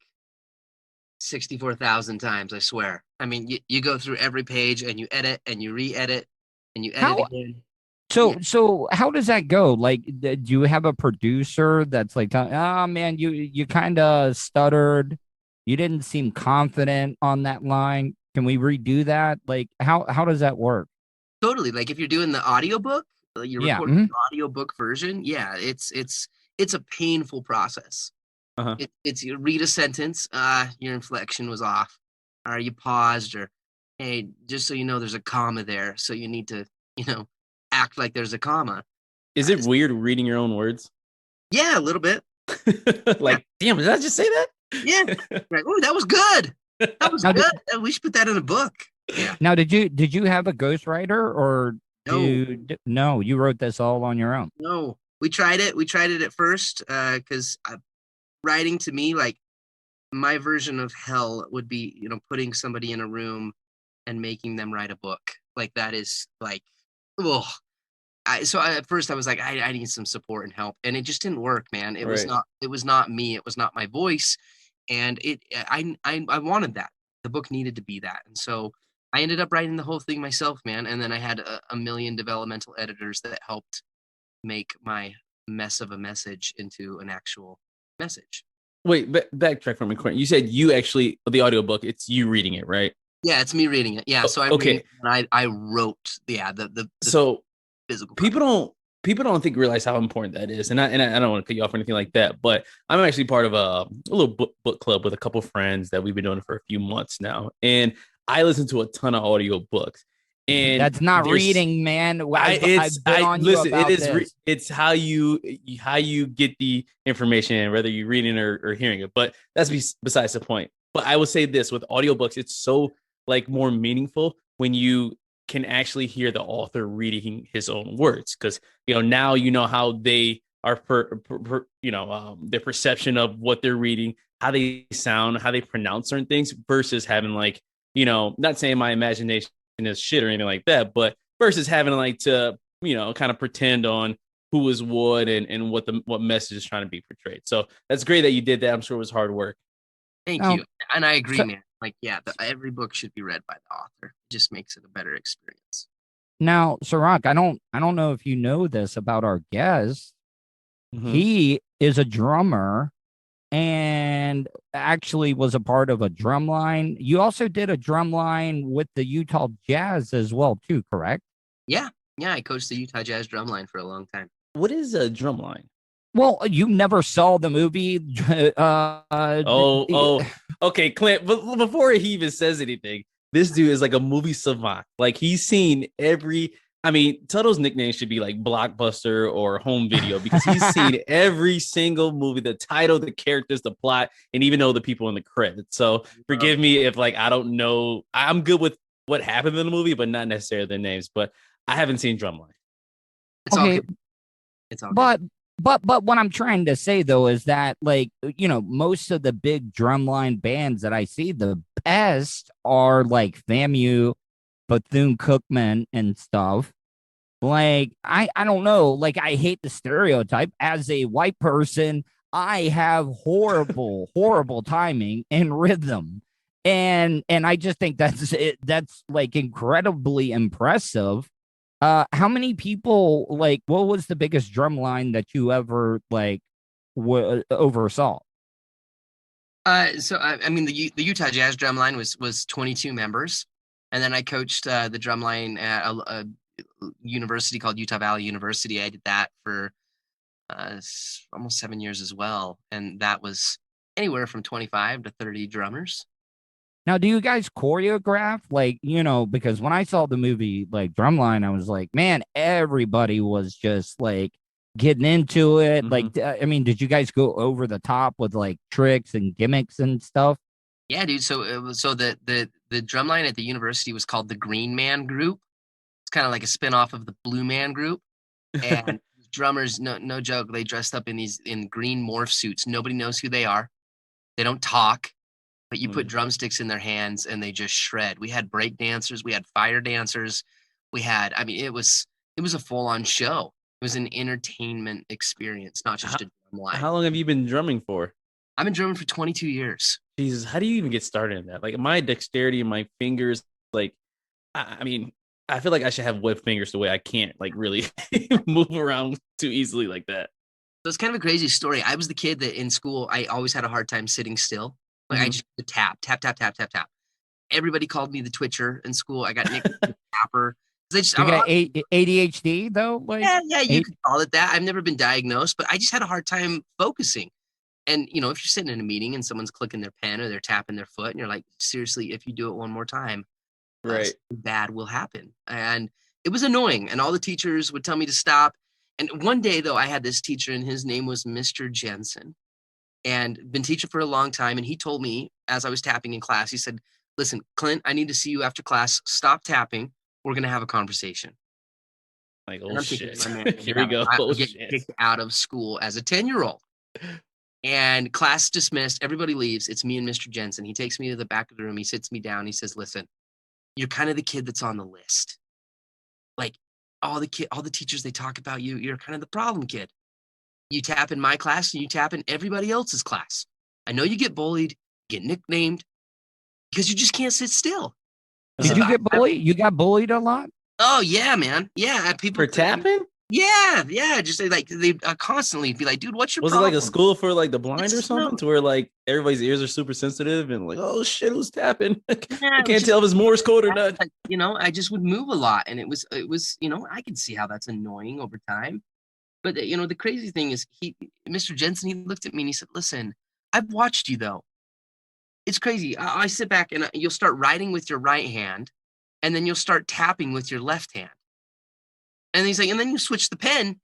64,000 times, I swear. I mean, you go through every page and you edit and you re-edit and you edit again. So how does that go? Like, do you have a producer that's like, oh man, you kind of stuttered. You didn't seem confident on that line. Can we redo that? Like, how does that work? Totally. Like if you're doing the audiobook, You're Yeah. recording an audiobook version. Yeah, it's a painful process. It's you read a sentence, your inflection was off, or you paused, or hey, just so you know, there's a comma there, so you need to, act like there's a comma. Is it weird reading your own words? Yeah, a little bit. Like, damn, did I just say that? Yeah. Like, oh, that was good. That was good. We should put that in a book. Yeah. Now, did you have a ghostwriter, or no? You wrote this all on your own. No, we tried it. We tried it at first because writing, to me, like, my version of hell would be, putting somebody in a room and making them write a book. Like, that is like, oh. So at first I was like, I need some support and help, and it just didn't work, man. It was not me. It was not my voice, and I wanted that. The book needed to be that, and so I ended up writing the whole thing myself, man. And then I had a million developmental editors that helped make my mess of a message into an actual message. Wait, backtrack from me, Quentin. You said you actually, the audiobook, it's you reading it, right? Yeah, it's me reading it. Yeah, so I wrote the so physical. People don't realize how important that is, and I don't want to cut you off or anything like that, but I'm actually part of a little book club with a couple friends that we've been doing for a few months now, and I listen to a ton of audio books. And that's not reading, man. It's how you get the information, whether you're reading or hearing it. But that's besides the point. But I will say this: with audiobooks, it's so more meaningful when you can actually hear the author reading his own words, because now how they are their perception of what they're reading, how they sound, how they pronounce certain things, versus having not saying my imagination is shit or anything like that, but versus having to kind of pretend on who is what and what message is trying to be portrayed. So that's great that you did that. I'm sure it was hard work. Thank you. And I agree, man. Every book should be read by the author. It just makes it a better experience. Now, Serak, I don't know if you know this about our guest. Mm-hmm. He is a drummer and actually was a part of a drum line. You also did a drum line with the Utah Jazz as well, too, correct? Yeah. I coached the Utah Jazz drum line for a long time. What is a drum line? Well, you never saw the movie. Okay, Clint. But before he even says anything, this dude is like a movie savant. Like, he's seen every. I mean, Tuddle's nickname should be like Blockbuster or Home Video, because he's seen every single movie, the title, the characters, the plot, and even know the people in the credits. So forgive me if I don't know. I'm good with what happened in the movie, but not necessarily their names. But I haven't seen Drumline. It's okay. All good. It's all good. But what I'm trying to say, though, is that, most of the big drumline bands that I see, the best are like FAMU, Bethune-Cookman, and stuff. I don't know. I hate the stereotype. As a white person, I have horrible timing and rhythm. And I just think that's incredibly impressive. How many people, what was the biggest drum line that you ever oversaw? The Utah Jazz drum line was 22 members, and then I coached the drum line at a university called Utah Valley University. I did that for almost 7 years as well, and that was anywhere from 25 to 30 drummers. Now, do you guys choreograph? Because when I saw the movie, Drumline, I was like, man, everybody was just getting into it. Mm-hmm. Did you guys go over the top with tricks and gimmicks and stuff? Yeah, dude. So the drumline at the university was called the Green Man Group. It's kind of like a spinoff of the Blue Man Group. And drummers, no joke, they dressed up in green morph suits. Nobody knows who they are. They don't talk. But you put drumsticks in their hands and they just shred. We had break dancers, we had fire dancers, it was a full-on show. It was an entertainment experience, not just a drum line. How long have you been drumming for? I've been drumming for 22 years. Jesus, how do you even get started in that? My dexterity in my fingers, I feel like I should have webbed fingers the way I can't really move around too easily like that. So it's kind of a crazy story. I was the kid that in school, I always had a hard time sitting still. I just tap. Everybody called me the Twitcher in school. I got nicknamed the Tapper. 'Cause I just, You I'm, got ADHD though? Like, yeah, you could call it that. I've never been diagnosed, but I just had a hard time focusing. And if you're sitting in a meeting and someone's clicking their pen or they're tapping their foot, and you're like, seriously, if you do it one more time, Right. something bad will happen. And it was annoying. And all the teachers would tell me to stop. And one day, though, I had this teacher, and his name was Mr. Jensen, and been teaching for a long time. And he told me as I was tapping in class, he said, listen, Clint, I need to see you after class. Stop tapping. We're going to have a conversation. Like, And oh I'm thinking, shit. my man, Here we go. I'll Oh, get shit. kicked out of school as a 10-year-old. And class dismissed. Everybody leaves. It's me and Mr. Jensen. He takes me to the back of the room. He sits me down. He says, listen, you're kind of the kid that's on the list. Like all the teachers, they talk about you. You're kind of the problem kid. You tap in my class and you tap in everybody else's class. I know you get bullied, get nicknamed because you just can't sit still. Did you get bullied? You got bullied a lot? Oh yeah, man. Yeah. People For tapping? Yeah. Just like they constantly be like, dude, what's your Was problem? it like a school for like the blind or It's something, no- to where like everybody's ears are super sensitive and like, oh shit, who's tapping? I Yeah, can't tell if it's Morse code or not. like, I just would move a lot, and it was, I could see how that's annoying over time. But the crazy thing is, Mr. Jensen, he looked at me and he said, "Listen, I've watched you though. It's crazy. I sit back and you'll start writing with your right hand, and then you'll start tapping with your left hand. And he's like, and then you switch the pen,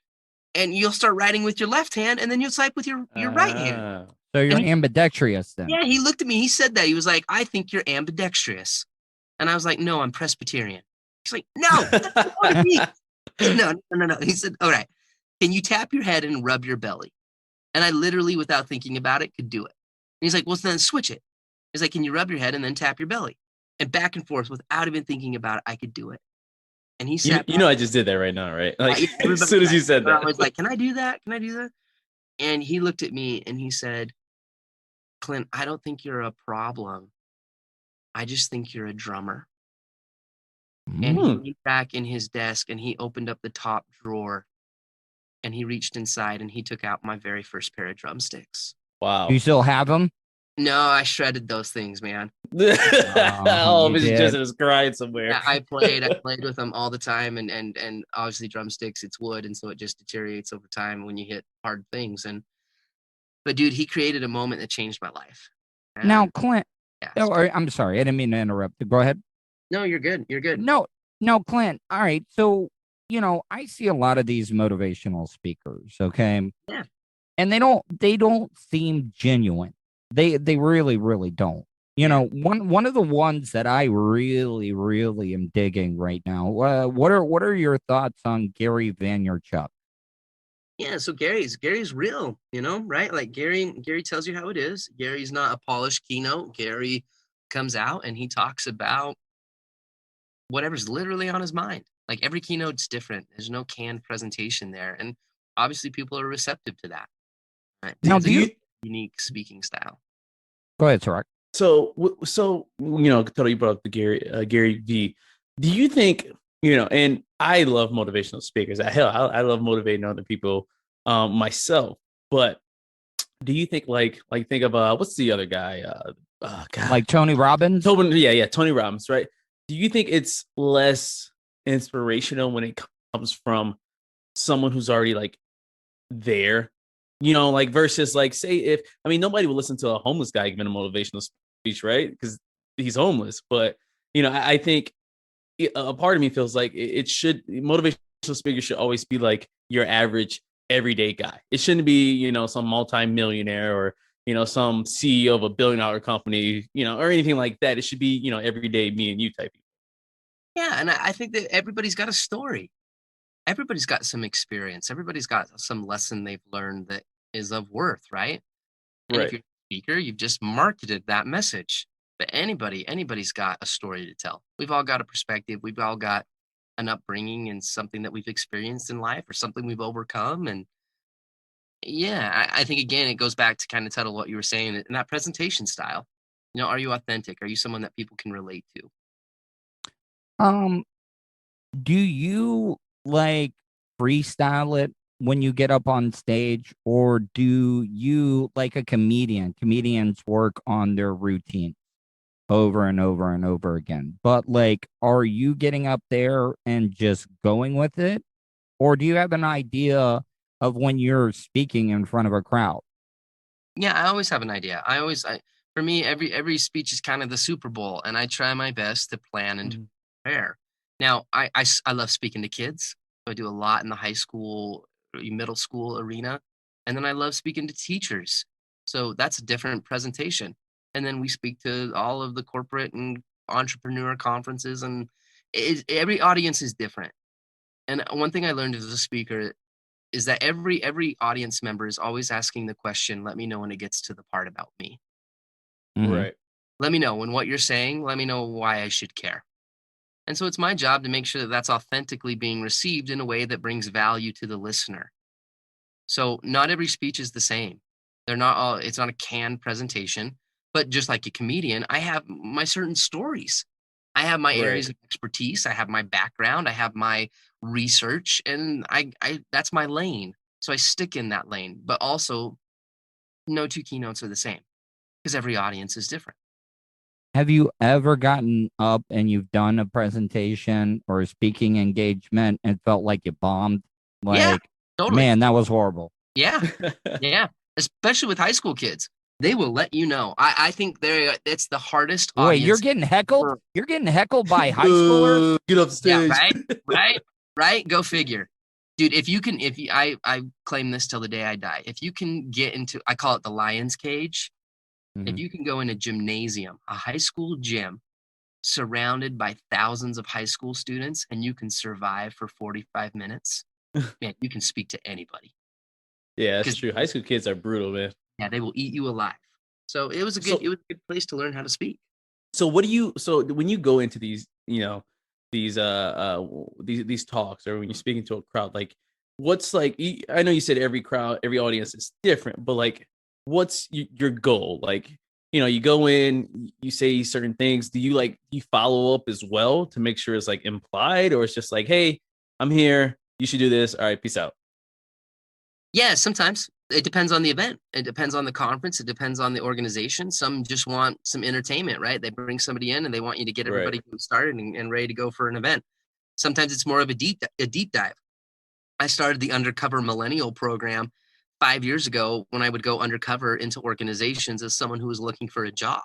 and you'll start writing with your left hand, and then you'll type with your right hand." So you're And ambidextrous then? Yeah, he looked at me. He said that. He was like, "I think you're ambidextrous," and I was like, "No, I'm Presbyterian." He's like, "No, that's not what it means." No. He said, "All right, can you tap your head and rub your belly?" And I literally, without thinking about it, could do it. And he's like, "Well, then switch it." He's like, "Can you rub your head and then tap your belly?" And back and forth, without even thinking about it, I could do it. And he said, You know, I just did that right now, right? Like Yeah, as soon as you said that, I was like, "Can I do that? Can I do that?" And he looked at me and he said, "Clint, I don't think you're a problem. I just think you're a drummer." And he went back in his desk and he opened up the top drawer and he reached inside and he took out my very first pair of drumsticks. Wow. Do you still have them? No, I shredded those things, man. Oh, you Mrs. did. Jensen is crying somewhere. Yeah, I played with them all the time, and obviously drumsticks, it's wood, and so it just deteriorates over time when you hit hard things. But dude, he created a moment that changed my life. And Now, Clint. yeah, Oh, I'm sorry. I didn't mean to interrupt. Go ahead. no, you're good. You're good. No, Clint. All right. So, I see a lot of these motivational speakers, okay? Yeah. And they don't seem genuine. They really, really don't. One of the ones that I really, really am digging right now. What are your thoughts on Gary Vaynerchuk? Yeah, so Gary's real, right? Like Gary tells you how it is. Gary's not a polished keynote. Gary comes out and he talks about whatever's literally on his mind. Like every keynote's different. There's no canned presentation there. And obviously people are receptive to that. Right? Now, It's a unique speaking style. Go ahead, Serak. So Tuddle, you brought up the Gary V. Do you think, and I love motivational speakers. I love motivating other people myself. But do you think like think of what's the other guy? God. Like Tony Robbins? Yeah, Tony Robbins, right? Do you think it's less inspirational when it comes from someone who's already like there? Like versus like, say nobody would listen to a homeless guy giving a motivational speech, right? Because he's homeless. But I think a part of me feels like motivational speakers should always be like your average everyday guy. It shouldn't be some multi-millionaire or some CEO of a billion-dollar company, or anything like that. It should be everyday me and you type people. Yeah, and I think that everybody's got a story. Everybody's got some experience. Everybody's got some lesson they've learned that is of worth, right? And if you're a speaker, you've just marketed that message. But anybody's got a story to tell. We've all got a perspective. We've all got an upbringing and something that we've experienced in life or something we've overcome. And yeah, I think, again, it goes back to kind of Tuddle what you were saying in that presentation style. Are you authentic? Are you someone that people can relate to? Do you like freestyle it when you get up on stage, or do you like a comedian? Comedians work on their routine. over and over and over again. But like, are you getting up there and just going with it? Or do you have an idea of when you're speaking in front of a crowd? Yeah, I always have an idea. For me, every speech is kind of the Super Bowl, and I try my best to plan and to prepare. Now, I love speaking to kids. So I do a lot in the high school, middle school arena, and then I love speaking to teachers. So that's a different presentation. And then we speak to all of the corporate and entrepreneur conferences, and every audience is different. And one thing I learned as a speaker is that every audience member is always asking the question, let me know when it gets to the part about me. Right. Let me know when what you're saying, let me know why I should care. And so it's my job to make sure that that's authentically being received in a way that brings value to the listener. So not every speech is the same. They're not all, it's not a canned presentation, but just like a comedian, I have my certain stories. I have my areas of expertise. I have my background. I have my research, and I that's my lane. So I stick in that lane, but also no two keynotes are the same because every audience is different. Have you ever gotten up and you've done a presentation or a speaking engagement and felt like you bombed? Like, yeah, totally. Man, that was horrible. Yeah. Yeah. Especially with high school kids. They will let you know. I think it's the hardest audience. Wait, you're getting heckled? You're getting heckled by high schoolers? Get off the stage. Yeah, right. Go figure. Dude, I claim this till the day I die. If you can get into, I call it the lion's cage. If you can go in a gymnasium, a high school gym, surrounded by thousands of high school students, and you can survive for 45 minutes, man, you can speak to anybody. Yeah, that's true. High school kids are brutal, man. Yeah, they will eat you alive. So it was a good place to learn how to speak. So when you go into these, these talks, or when you're speaking to a crowd, like what's like, I know you said every audience is different, but like, what's your goal? Like, you go in, you say certain things. Do you follow up as well to make sure it's like implied, or it's just like, hey, I'm here, you should do this. All right, peace out. Yeah, sometimes it depends on the event. It depends on the conference. It depends on the organization. Some just want some entertainment, right? They bring somebody in and they want you to get everybody started and ready to go for an event. Sometimes it's more of a deep dive. I started the Undercover Millennial program 5 years ago when I would go undercover into organizations as someone who was looking for a job.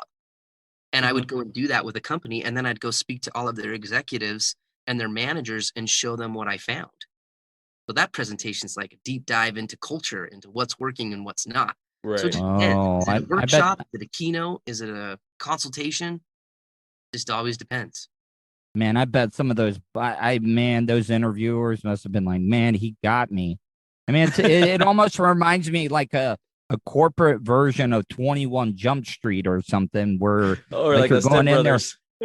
And I would go and do that with a company, and then I'd go speak to all of their executives and their managers and show them what I found. So that presentation is like a deep dive into culture, into what's working and what's not. Right. So it just depends. Is it a workshop? Is it a keynote? Is it a consultation? Just always depends. Man, I bet some of those, those interviewers must have been like, man, he got me. I mean, it almost reminds me like a corporate version of 21 Jump Street or something, where like you're going in there.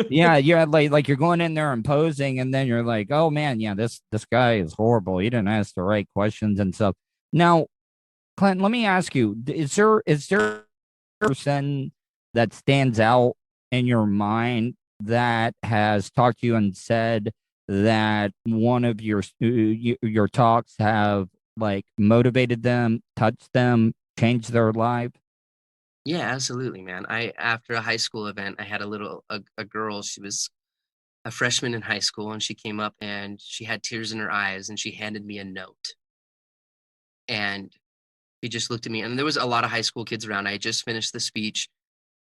Yeah, like you're going in there and posing, and then you're like, oh man, yeah, this guy is horrible. He didn't ask the right questions and stuff. Now, Clint, let me ask you: is there a person that stands out in your mind that has talked to you and said that one of your talks have like motivated them, touched them, changed their life? Yeah, absolutely, man. After a high school event, I had a girl. She was a freshman in high school, and she came up and she had tears in her eyes, and she handed me a note. And she just looked at me, and there was a lot of high school kids around. I had just finished the speech,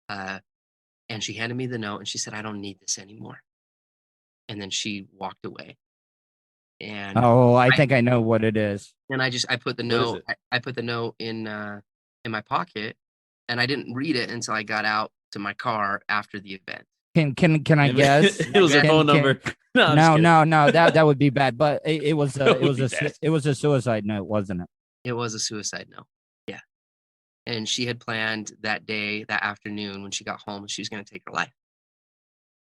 and she handed me the note, and she said, "I don't need this anymore." And then she walked away. And I think I know what it is. And I put the note. I put the note in my pocket. And I didn't read it until I got out to my car after the event. Can I guess? It was her phone number. No, that would be bad. But it was a suicide note, wasn't it? It was a suicide note. Yeah. And she had planned that afternoon when she got home, she was going to take her life.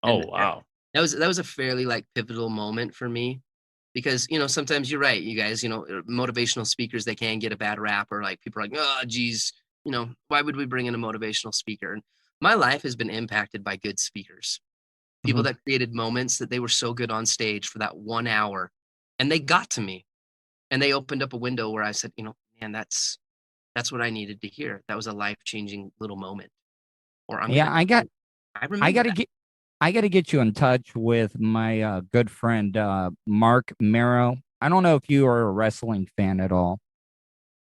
Oh, wow. That was a fairly like pivotal moment for me, because sometimes you're right, you guys. Motivational speakers, they can get a bad rap, or like people are like, oh, geez. Why would we bring in a motivational speaker? And my life has been impacted by good speakers, people that created moments that they were so good on stage for that 1 hour, and they got to me, and they opened up a window where I said, man, that's what I needed to hear. That was a life-changing little moment. Or I remember. I gotta get you in touch with my good friend Mark Mero. I don't know if you are a wrestling fan at all.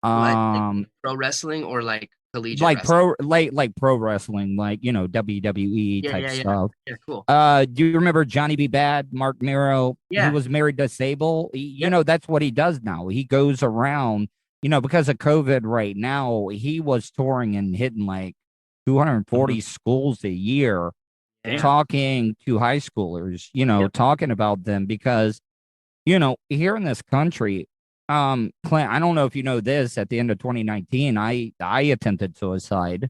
Like pro wrestling or like collegiate Like wrestling? pro wrestling, like WWE type stuff. Yeah, cool. Do you remember Johnny B. Bad, Mark Mero? He Yeah. was married to Sable. That's what he does now. He goes around, because of COVID right now, he was touring and hitting like 240 schools a year, talking to high schoolers, talking about them because, here in this country, Clint, I don't know if you know this, at the end of 2019, I attempted suicide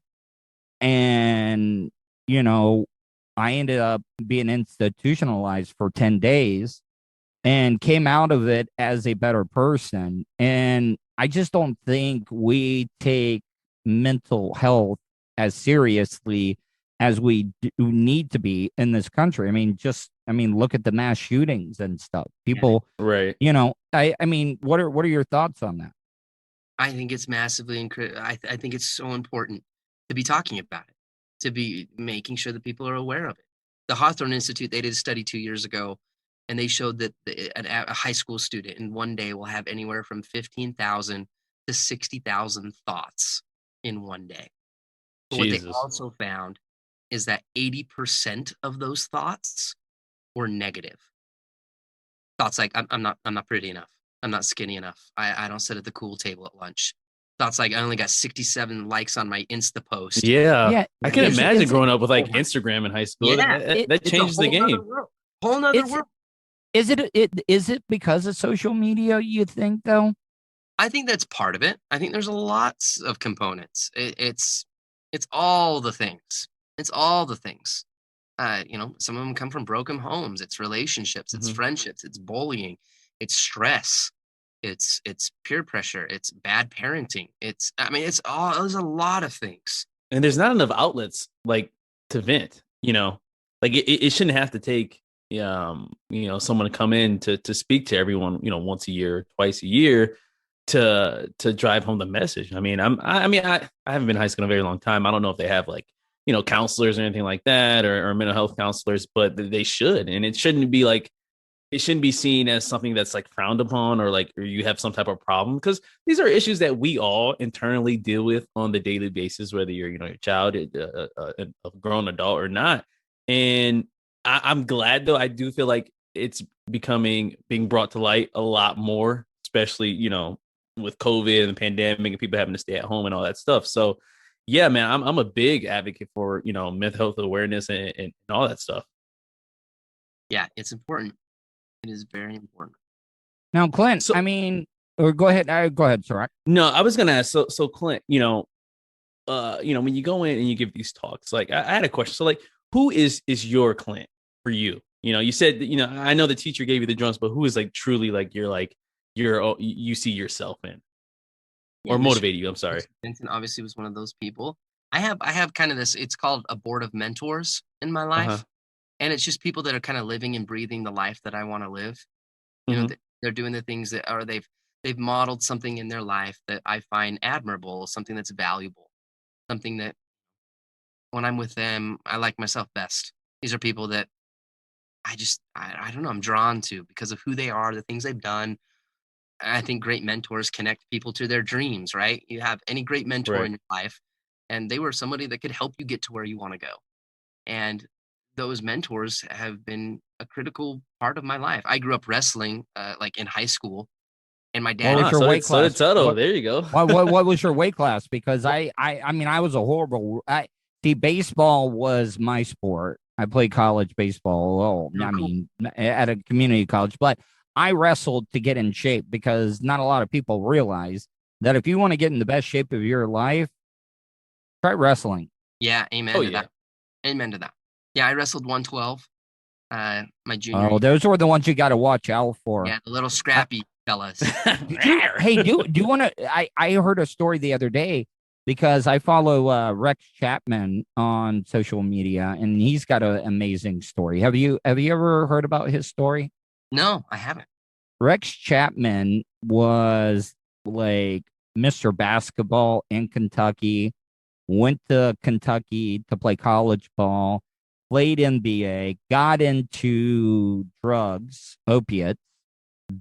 and, I ended up being institutionalized for 10 days and came out of it as a better person. And I just don't think we take mental health as seriously as we do need to be in this country. I mean, look at the mass shootings and stuff. People, right. I mean, what are your thoughts on that? I think it's massively I think it's so important to be talking about it, to be making sure that people are aware of it. The Hawthorne Institute, they did a study 2 years ago, and they showed that a high school student in one day will have anywhere from 15,000 to 60,000 thoughts in one day. But what they also found is that 80% of those thoughts were negative. Thoughts like, I'm not pretty enough. I'm not skinny enough. I don't sit at the cool table at lunch. Thoughts like, I only got 67 likes on my Insta post. Yeah. I can imagine growing up with like Instagram in high school. Yeah, that changes the game. Whole nother world. Is it because of social media, you think, though? I think that's part of it. I think there's lots of components. It's all the things. It's all the things. Some of them come from broken homes. It's relationships. It's friendships. It's bullying. It's stress. It's peer pressure. It's bad parenting. It's all. There's a lot of things. And there's not enough outlets like to vent. Like it shouldn't have to take someone to come in to speak to everyone. Once a year, twice a year, to drive home the message. I haven't been in high school in a very long time. I don't know if they have like counselors or anything like that, or mental health counselors, but they should. And it shouldn't be seen as something that's like frowned upon or you have some type of problem, because these are issues that we all internally deal with on the daily basis, whether you're your child, a grown adult or not. And I'm glad, though. I do feel like it's being brought to light a lot more, especially with COVID and the pandemic and people having to stay at home and all that stuff. So yeah, man, I'm a big advocate for mental health awareness and all that stuff. Yeah, it's important. It is very important. Now, Clint, or go ahead, Serak. No, I was gonna ask. So Clint, when you go in and you give these talks, like I had a question. So, like, who is your Clint for you? You said I know the teacher gave you the drums, but who is like truly like you see yourself in, or motivate you? I'm sorry. Vincent obviously was one of those people. I have kind of this. It's called a board of mentors in my life. And it's just people that are kind of living and breathing the life that I want to live. They're doing the things that they've modeled something in their life that I find admirable, something that's valuable, something that when I'm with them, I like myself best. These are people that I don't know, I'm drawn to because of who they are, the things they've done. I think great mentors connect people to their dreams, right? You have any great mentor in your life, and they were somebody that could help you get to where you want to go. And those mentors have been a critical part of my life. I grew up wrestling, like in high school, and my dad. What was your weight class? Tuddle, there you go. what was your weight class? Because I was a horrible. Baseball was my sport. I played college baseball. At a community college, but I wrestled to get in shape because not a lot of people realize that if you want to get in the best shape of your life, try wrestling. Yeah, amen to that. Amen to that. Yeah, I wrestled 112 my junior year. Those were the ones you got to watch out for. Yeah, the little scrappy fellas. Hey, do you want to? I heard a story the other day because I follow Rex Chapman on social media, and he's got an amazing story. Have you ever heard about his story? No, I haven't. Rex Chapman was like Mr. Basketball in Kentucky, went to Kentucky to play college ball, played NBA, got into drugs, opiates,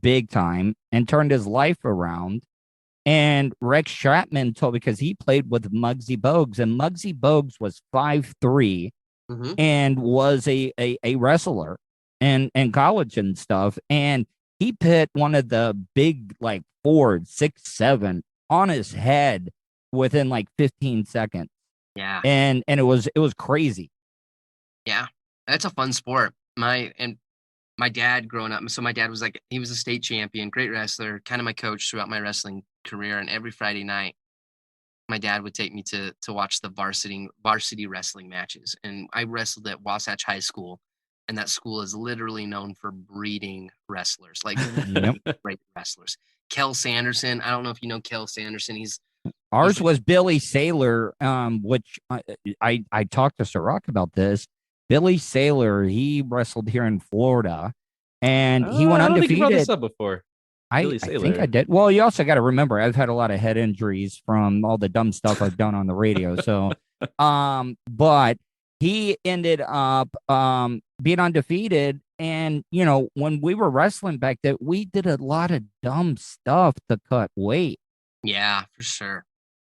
big time, and turned his life around. And Rex Chapman told, because he played with Muggsy Bogues, and Muggsy Bogues was 5'3" and was a wrestler and college and stuff. And he put one of the big, like, Ford 6'7" on his head within like 15 seconds. Yeah. And it was crazy. Yeah. That's a fun sport. My dad growing up, so my dad was like, he was a state champion, great wrestler, kind of my coach throughout my wrestling career. And every Friday night, my dad would take me to watch the varsity wrestling matches. And I wrestled at Wasatch High School, and that school is literally known for breeding wrestlers, like great wrestlers. Kel Sanderson, I don't know if you know Kel Sanderson. Ours was Billy Saylor, which I talked to Serak about this. Billy Saylor, he wrestled here in Florida, and he went undefeated. I don't think you brought this up before. I think I did. Well, you also got to remember, I've had a lot of head injuries from all the dumb stuff I've done on the radio. So, but he ended up being undefeated. And, you know, when we were wrestling back then, we did a lot of dumb stuff to cut weight. Yeah, for sure.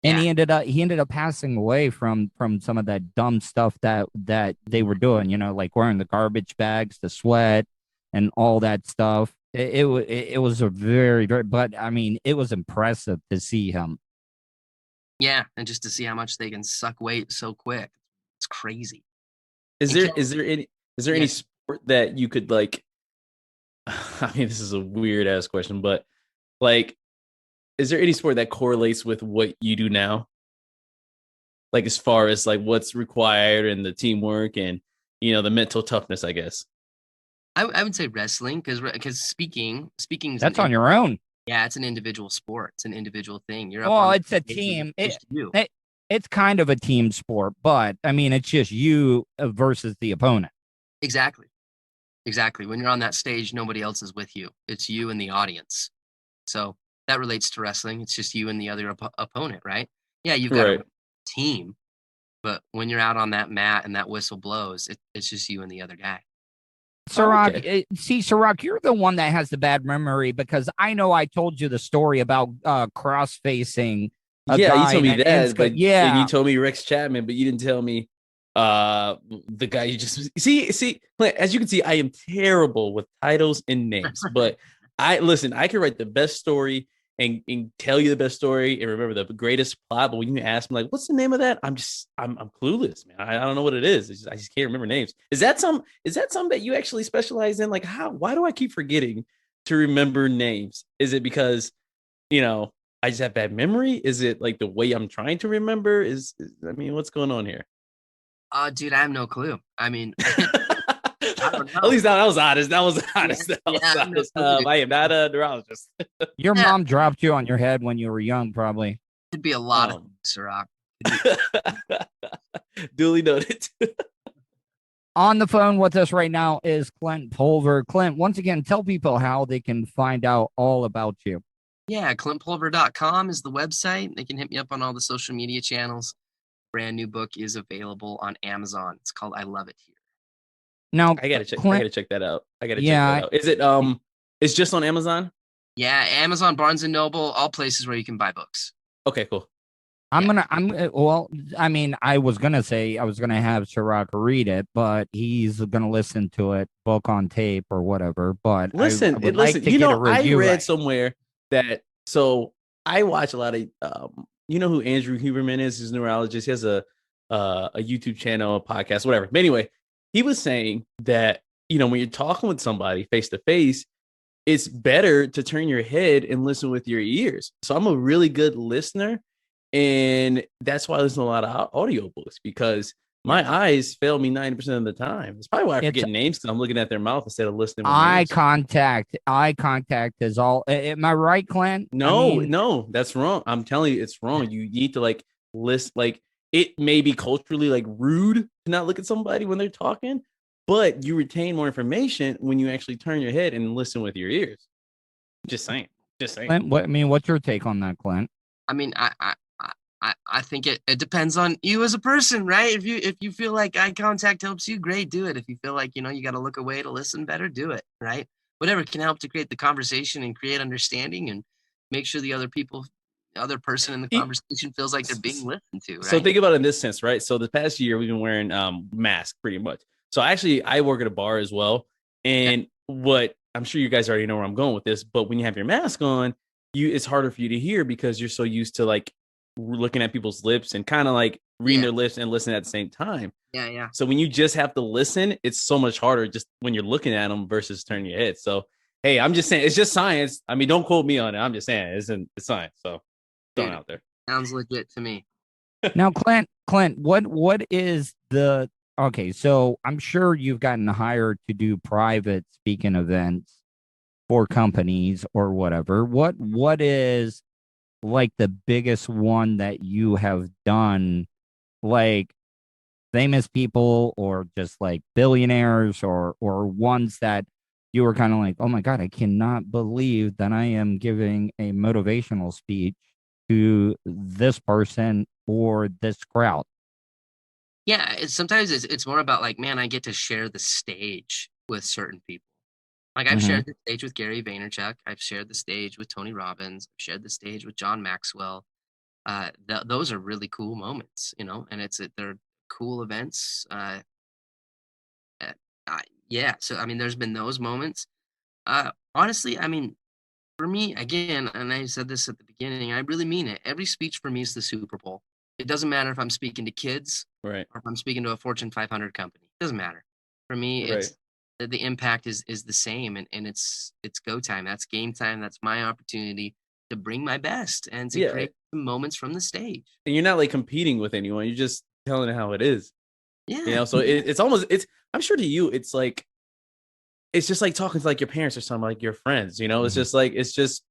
And he ended up passing away from some of that dumb stuff that they were doing, you know, like wearing the garbage bags, the sweat, and all that stuff. It was a very, very, but I mean, it was impressive to see him. Yeah, and just to see how much they can suck weight so quick, it's crazy. Is there any sport that you could, like? I mean, this is a weird ass question, but like, is there any sport that correlates with what you do now? Like, as far as like what's required and the teamwork and, you know, the mental toughness, I guess. I would say wrestling, because speaking is that's on your own. Yeah, it's an individual sport. It's an individual thing. It's a team. It's kind of a team sport, but I mean, it's just you versus the opponent. Exactly. When you're on that stage, nobody else is with you. It's you and the audience. So that relates to wrestling. It's just you and the other opponent, right? Yeah, you've got a team, but when you're out on that mat and that whistle blows, it's just you and the other guy. Serak, Serak, you're the one that has the bad memory, because I know I told you the story about cross-facing. Yeah, you told me that, but and you told me Rex Chapman, but you didn't tell me the guy you just see. As you can see, I am terrible with titles and names, but I can write the best story and tell you the best story and remember the greatest plot. But when you ask me, like, what's the name of that? I'm clueless, man. I don't know what it is. I just can't remember names. Is that something that you actually specialize in? Like, why do I keep forgetting to remember names? Is it because, you know, I just have bad memory? Is it like the way I'm trying to remember? I mean, what's going on here? Dude, I have no clue. I mean, at least that was honest. I am not a neurologist. Your mom dropped you on your head when you were young, probably. It'd be a lot of Serak. Duly noted. On the phone with us right now is Clint Pulver. Clint, once again, tell people how they can find out all about you. Yeah, clintpulver.com is the website. They can hit me up on all the social media channels. Brand new book is available on Amazon. It's called I Love It Here. Now, I gotta check that out. Check that out. Is it it's just on Amazon? Yeah, Amazon, Barnes and Noble, all places where you can buy books. Okay, cool. I was gonna say I was gonna have Serak read it, but he's gonna listen to it, book on tape or whatever. But listen. I read somewhere that, so I watch a lot of you know who Andrew Huberman is? He's a neurologist. He has a YouTube channel, a podcast, whatever. But anyway, he was saying that, you know, when you're talking with somebody face to face, it's better to turn your head and listen with your ears. So I'm a really good listener, and that's why I listen to a lot of audiobooks, because my eyes fail me 90% of the time. It's probably why I forget names, because I'm looking at their mouth instead of listening. Eye contact is all. Am I right, Clint? No, that's wrong. I'm telling you, it's wrong. You need to like listen. Like, it may be culturally like rude to not look at somebody when they're talking, but you retain more information when you actually turn your head and listen with your ears. Just saying. Clint, what's your take on that, Clint? I mean, I think it depends on you as a person, right? If you feel like eye contact helps you, great, do it. If you feel like, you got to look away to listen better, do it, right? Whatever can help to create the conversation and create understanding and make sure the other person in the conversation feels like they're being listened to, right? So think about it in this sense, right? So the past year we've been wearing masks pretty much. So actually I work at a bar as well. And what I'm sure you guys already know where I'm going with this, but when you have your mask on, it's harder for you to hear because you're so used to like looking at people's lips and kind of like reading their lips and listening at the same time. Yeah. So when you just have to listen, it's so much harder just when you're looking at them versus turning your head. So, hey, I'm just saying, it's just science. I mean, don't quote me on it. I'm just saying it's science. So throwing out there. Sounds legit to me. Now, Clint, what is okay, so I'm sure you've gotten hired to do private speaking events for companies or whatever. What is like the biggest one that you have done, like famous people or just like billionaires or ones that you were kind of like, oh my God, I cannot believe that I am giving a motivational speech to this person or this crowd? Yeah, sometimes it's more about like, man, I get to share the stage with certain people. Like I've shared the stage with Gary Vaynerchuk. I've shared the stage with Tony Robbins. I've shared the stage with John Maxwell. Those are really cool moments, and they're cool events. Yeah. So, I mean, there's been those moments. Honestly, I mean, for me, again, and I said this at the beginning, I really mean it. Every speech for me is the Super Bowl. It doesn't matter if I'm speaking to kids right, or if I'm speaking to a Fortune 500 company. It doesn't matter. For me, it's the impact is the same, and it's go time. That's game time. That's my opportunity to bring my best and to create some moments from the stage. And you're not like competing with anyone. You're just telling it how it is. Yeah. So it's almost, I'm sure to you, it's like, it's just like talking to like your parents or something, like your friends, it's just like, it's just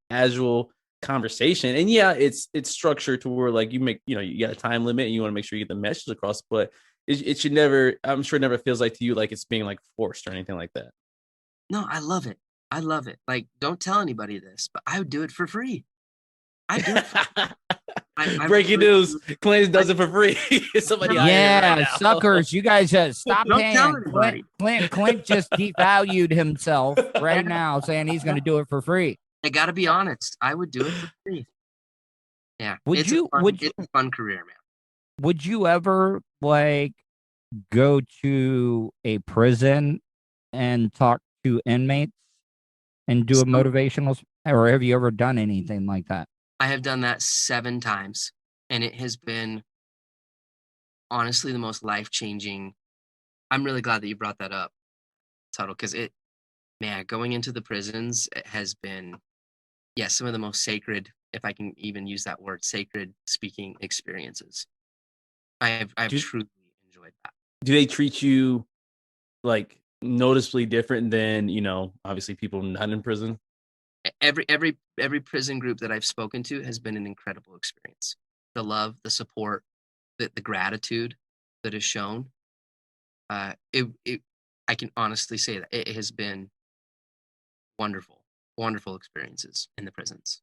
casual conversation. And yeah, it's structured to where like you make, you got a time limit and you want to make sure you get the message across, but it should never, I'm sure it never feels like to you, like it's being like forced or anything like that. No, I love it. I love it. Like, don't tell anybody this, but I would do it for free. I do it. Breaking news: Clint does it for free. Somebody, right suckers! You guys stop Don't paying. Clint just devalued himself right now, saying he's going to do it for free. I got to be honest. I would do it for free. Yeah. It's a fun career, man. Would you ever like go to a prison and talk to inmates and do a motivational, or have you ever done anything like that? I have done that 7 times, and it has been honestly the most life-changing. I'm really glad that you brought that up, Tuddle, because going into the prisons has been, some of the most sacred, if I can even use that word, sacred speaking experiences. I've truly enjoyed that. Do they treat you like noticeably different than, obviously people not in prison? Every prison group that I've spoken to has been an incredible experience. The love, the support, the gratitude that is shown. I can honestly say that it has been wonderful experiences in the prisons.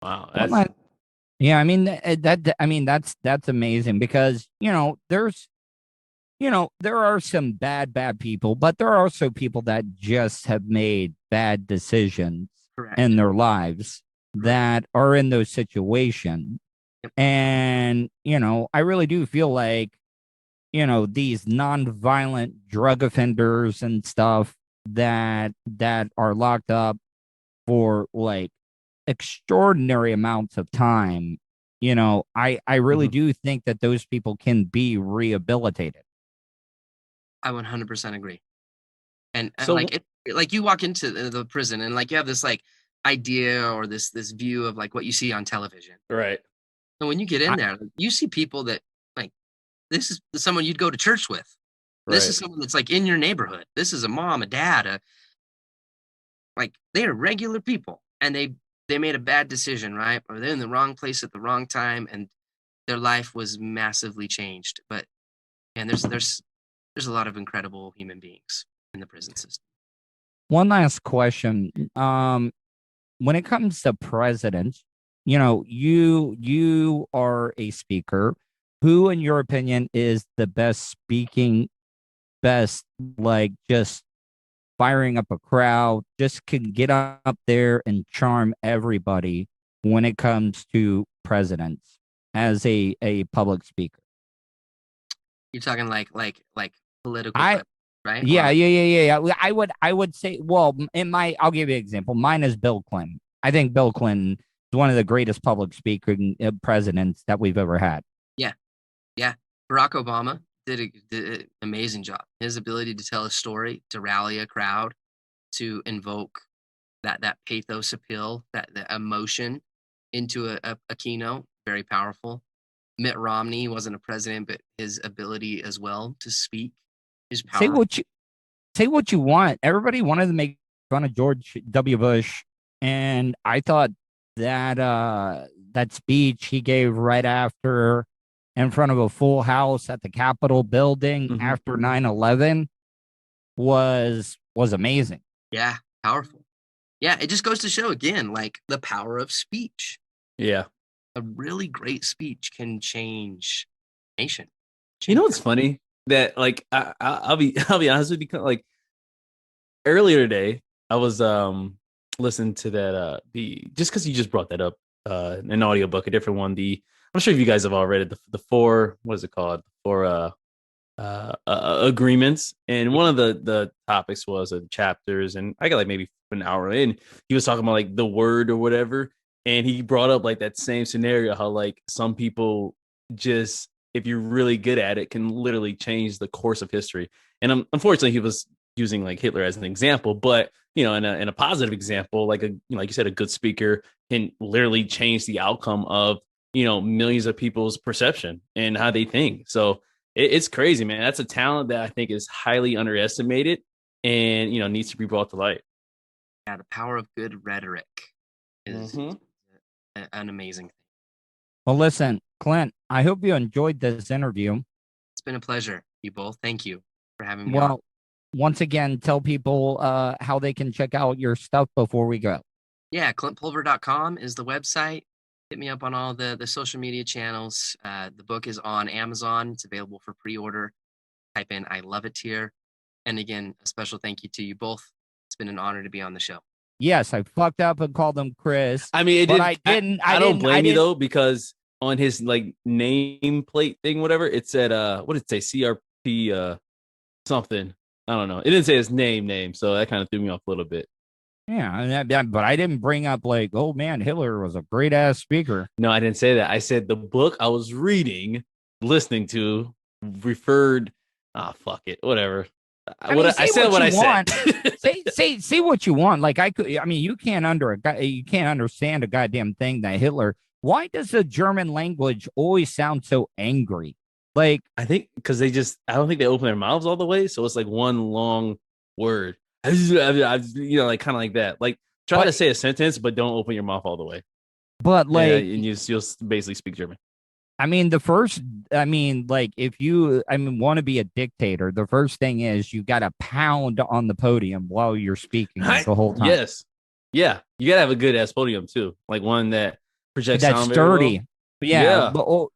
Wow. Yeah, I mean that's amazing because there are some bad people, but there are also people that just have made bad decisions in their lives that are in those situations. And I really do feel like these nonviolent drug offenders and stuff that are locked up for like extraordinary amounts of time, I really do think that those people can be rehabilitated. I 100% agree. And so, like you walk into the prison and like you have this like idea or this view of like what you see on television. Right. And when you get in there, you see people that like, this is someone you'd go to church with. This is someone that's like in your neighborhood. This is a mom, a dad, like they are regular people, and they made a bad decision, right? Or they're in the wrong place at the wrong time, and their life was massively changed. But and there's a lot of incredible human beings in the prison system. One last question. When it comes to presidents, you are a speaker. Who, in your opinion, is the best, like just firing up a crowd, just can get up there and charm everybody when it comes to presidents as a public speaker? You're talking like political, right? Yeah. I would say, well, I'll give you an example. Mine is Bill Clinton. I think Bill Clinton is one of the greatest public speaking presidents that we've ever had. Yeah. Barack Obama did an amazing job. His ability to tell a story, to rally a crowd, to invoke that pathos appeal, that emotion into a keynote, very powerful. Mitt Romney wasn't a president, but his ability as well to speak is powerful. Say what you want. Everybody wanted to make fun of George W. Bush, and I thought that that speech he gave right after, in front of a full house at the Capitol building after 9/11 was amazing. Yeah, powerful. Yeah, it just goes to show again, like the power of speech. Yeah. A really great speech can change a nation. You know what's funny? That like I'll be honest with you. Like earlier today, I was listening to that just because you just brought that up, an audiobook, a different one. I'm sure if you guys have all read it, the four, what is it called? Four agreements, and one of the topics was chapters, and I got like maybe an hour in, he was talking about like the word or whatever, and he brought up like that same scenario, how like some people just, if you're really good at it, can literally change the course of history. And unfortunately, he was using like Hitler as an example, but in a positive example, like like you said, a good speaker can literally change the outcome of millions of people's perception and how they think. So it's crazy, man. That's a talent that I think is highly underestimated and needs to be brought to light. Yeah, the power of good rhetoric is an amazing thing. Well, listen, Clint, I hope you enjoyed this interview. It's been a pleasure, you both. Thank you for having me. Well, once again, tell people how they can check out your stuff before we go. Yeah, clintpulver.com is the website. Hit me up on all the social media channels. The book is on Amazon. It's available for pre-order. Type in I Love It Here. And again, a special thank you to you both. It's been an honor to be on the show. Yes, I fucked up and called him Chris. I mean, I don't blame you though, because on his like nameplate thing, whatever, it said what did it say? CRP something. I don't know. It didn't say his name, so that kind of threw me off a little bit. Yeah, but I didn't bring up like, oh man, Hitler was a great ass speaker. No, I didn't say that. I said the book I was listening to, referred. Fuck it, whatever. I said what I said. Say what you want. Like you can't understand a goddamn thing that Hitler. Why does the German language always sound so angry? Like, I think because I don't think they open their mouths all the way, so it's like one long word. Like kind of like that. Like try to say a sentence, but don't open your mouth all the way. But like, and you'll basically speak German. If you want to be a dictator, the first thing is you got to pound on the podium while you're speaking the whole time. Yes, yeah, you gotta have a good ass podium too, like one that projects that's sound sturdy. Yeah. But,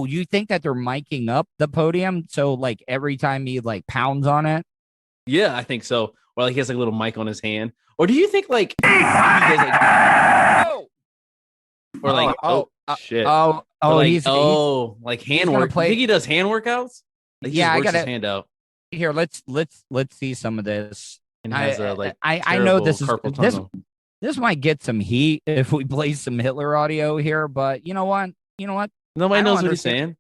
you think that they're miking up the podium so like every time he like pounds on it? Yeah, I think so. Or like he has like a little mic on his hand. Or do you think like he does like or like shit. Like hand work. You think he does hand workouts? Like, he just works his hand out. Here, let's see some of this. And has I know this might get some heat if we play some Hitler audio here, but you know what? Nobody knows what he's saying.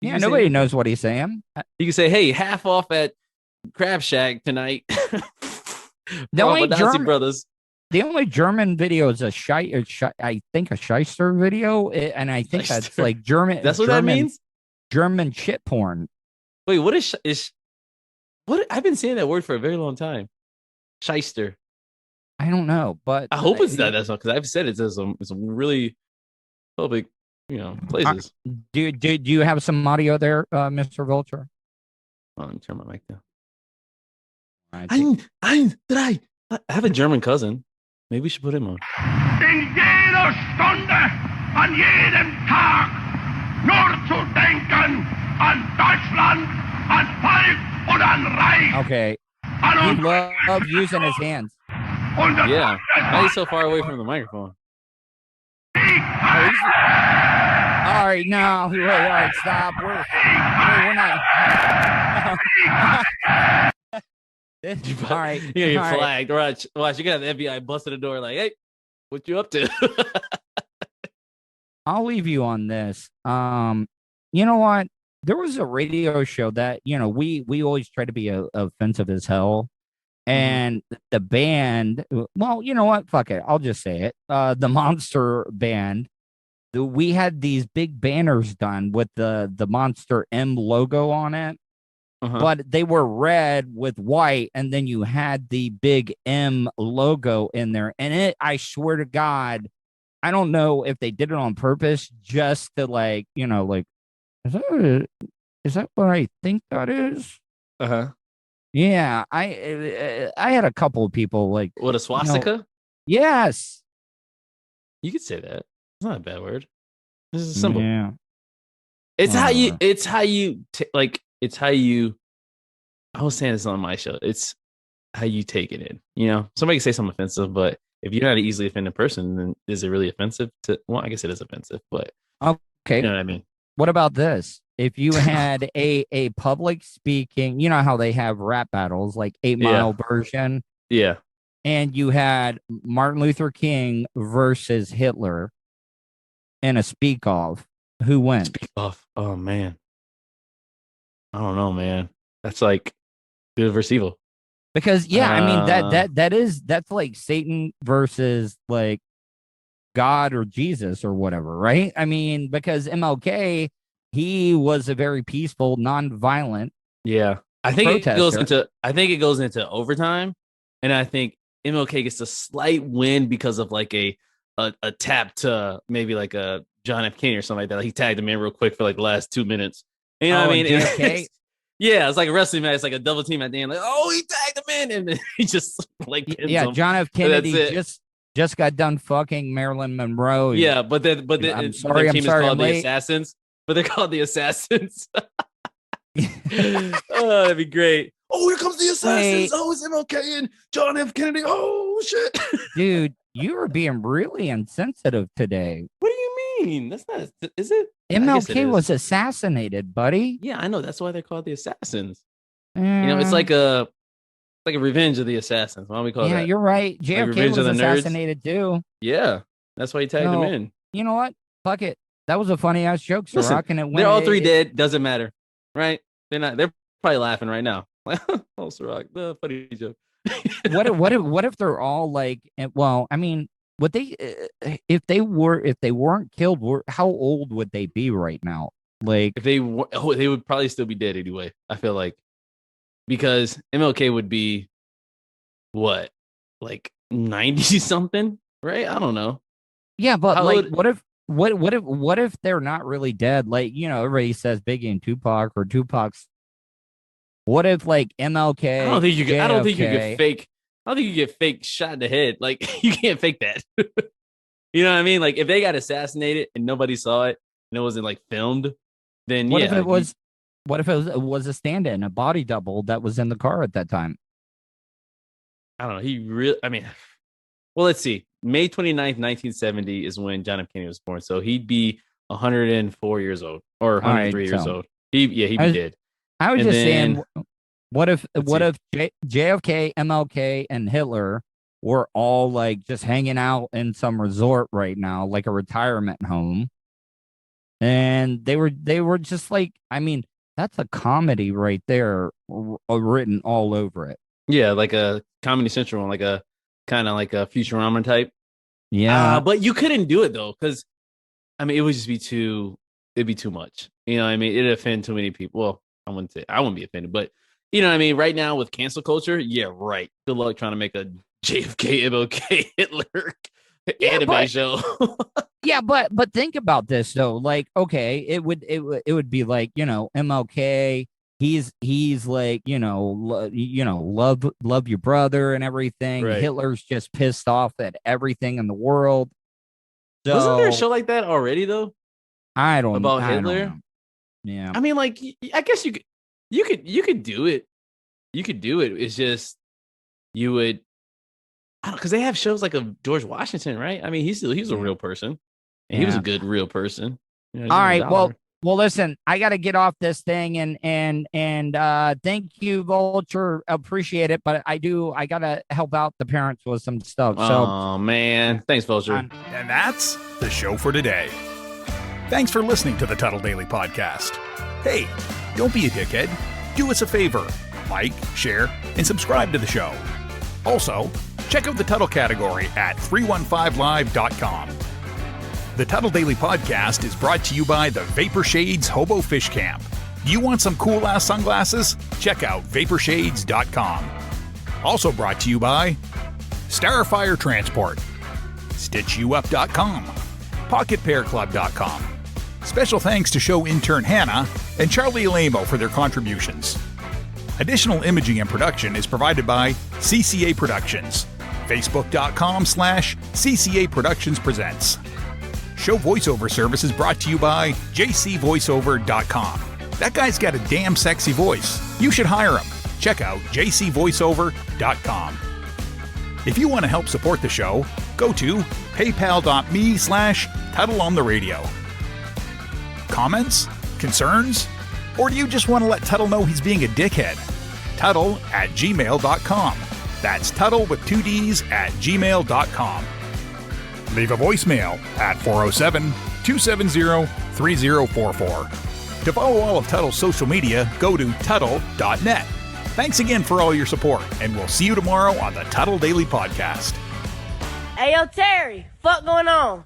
Yeah, nobody knows what he's saying. You can say, "Hey, half off at Crab Shack tonight." The only German video is a shyster video, and I think that's like German. That's what that means. German shit porn. Wait, what is what? I've been saying that word for a very long time. Shyster. I don't know, but I hope it's not that's not because I've said it as some really public, places. Do you have some audio there, Mr. Vulture? Oh, let me turn my mic down. I have a German cousin. Maybe we should put him on. In jeder Stunde an jedem Tag nur zu denken an Deutschland, an Volk und an Reich. Okay. An He loved using his hands. Yeah. Why are you so far away from the microphone? All right, no. All right, stop. We're not. All right. You're gonna get all right. flagged. Watch, you got the FBI busting the door like, hey, what you up to? I'll leave you on this. You know what? There was a radio show that, we always try to be offensive as hell. And the band, well, you know what? Fuck it. I'll just say it. The Monster Band, we had these big banners done with the Monster M logo on it. But they were red with white, and then you had the big M logo in there. And I swear to God, I don't know if they did it on purpose just to is that what I think that is? Yeah, I had a couple of people like, what, a swastika? Yes, you could say that. It's not a bad word. This is a symbol. Yeah, it's how you. I was saying this on my show. It's how you take it in. Somebody can say something offensive, but if you're not an easily offended person, then is it really offensive to? Well, I guess it is offensive, but okay. You know what I mean? What about this? If you had a public speaking, you know how they have rap battles, like 8 Mile version. Yeah. And you had Martin Luther King versus Hitler in a speak off. Who wins? Speak off. Oh man. I don't know, man. That's like good versus evil. Because I mean that's like Satan versus like God or Jesus or whatever, right? I mean, because MLK, he was a very peaceful, non-violent. Yeah, I think protester. it goes into overtime, and I think MLK gets a slight win because of like a tap to maybe like a John F. Kennedy or something like that. Like he tagged him in real quick for like the last 2 minutes. You know what I mean? Yeah, it's like a wrestling match. It's like a double team at the end. Like, oh, he tagged him in, and then he just like pins him. John F. Kennedy just got done fucking Marilyn Monroe. Yeah, but then the team is called the Assassins. But they're called the Assassins. Oh, that'd be great. Oh, here comes the Assassins. Oh, it's MLK and John F. Kennedy. Oh, shit. Dude, you were being really insensitive today. What do you mean? That's not, is it? MLK was assassinated, buddy. Yeah, I know. That's why they're called the Assassins. It's like a revenge of the Assassins. Why don't we call that? Yeah, you're right. JFK was assassinated too. Yeah, that's why he tagged him in. You know what? Fuck it. That was a funny ass joke, Serak, and it went. They're all three dead. Doesn't matter, right? They're not. They're probably laughing right now. Oh, Serak, the funny joke. What if they're all like? Well, I mean, would they? If they weren't killed, how old would they be right now? Like, if they would probably still be dead anyway. I feel like, because MLK would be what, like 90 something, right? I don't know. Yeah, but what if they're not really dead? Like, everybody says Biggie and Tupac or Tupac's. What if like MLK? I don't think you get fake. I don't think you get fake shot in the head. Like, you can't fake that. You know what I mean? Like, if they got assassinated and nobody saw it and it wasn't like filmed, then what if it was? What if it was a stand-in, a body double that was in the car at that time? I don't know. Well, let's see. May 29th, 1970 is when John F. Kennedy was born. So he'd be 104 years old or 103 years old. He'd be dead. I was saying, what if JFK, MLK, and Hitler were all like just hanging out in some resort right now, like a retirement home, and they were just like, I mean, that's a comedy right there, written all over it. Yeah, like a Comedy Central one, like a kind of like a Futurama type. Yeah, but you couldn't do it though, because I mean, it'd be too much. You know what I mean? It'd offend too many people. Well, I wouldn't be offended, but you know what I mean? Right now with cancel culture, yeah, right. Good luck trying to make a JFK, MLK, Hitler anime show. Yeah, but think about this though. Like, okay, it would be like, MLK, he's like, love your brother and everything. Right. Hitler's just pissed off at everything in the world. So, Wasn't there a show like that already though? I don't about I don't Hitler. know. Yeah, I mean, like, I guess you could do it. You could do it. It's just you would, I don't, because they have shows like of George Washington, right? I mean, he's a real person, and he was a good real person. You know, all right. Well, listen, I got to get off this thing, and thank you, Vulture. Appreciate it, but I got to help out the parents with some stuff. So, oh man, thanks, Vulture. And that's the show for today. Thanks for listening to the Tuddle Daily Podcast. Hey, don't be a dickhead. Do us a favor. Like, share, and subscribe to the show. Also, check out the Tuddle category at 315live.com. The Tuddle Daily Podcast is brought to you by the Vapor Shades Hobo Fish Camp. Do you want some cool-ass sunglasses? Check out vaporshades.com. Also brought to you by Starfire Transport, StitchYouUp.com, PocketPairClub.com. Special thanks to show intern Hannah and Charlie Alamo for their contributions. Additional imaging and production is provided by CCA Productions. Facebook.com/CCA Productions Presents. Show voiceover service is brought to you by JCVoiceover.com. That guy's got a damn sexy voice. You should hire him. Check out JCVoiceover.com. If you want to help support the show, go to paypal.me/TuddleOnTheRadio. Comments? Concerns? Or do you just want to let Tuddle know he's being a dickhead? Tuddle@gmail.com. That's Tuddle with 2 Ds at gmail.com. Leave a voicemail at 407-270-3044. To follow all of Tuddle's social media, go to Tuddle.net. Thanks again for all your support, and we'll see you tomorrow on the Tuddle Daily Podcast. Hey, yo, Terry, fuck going on?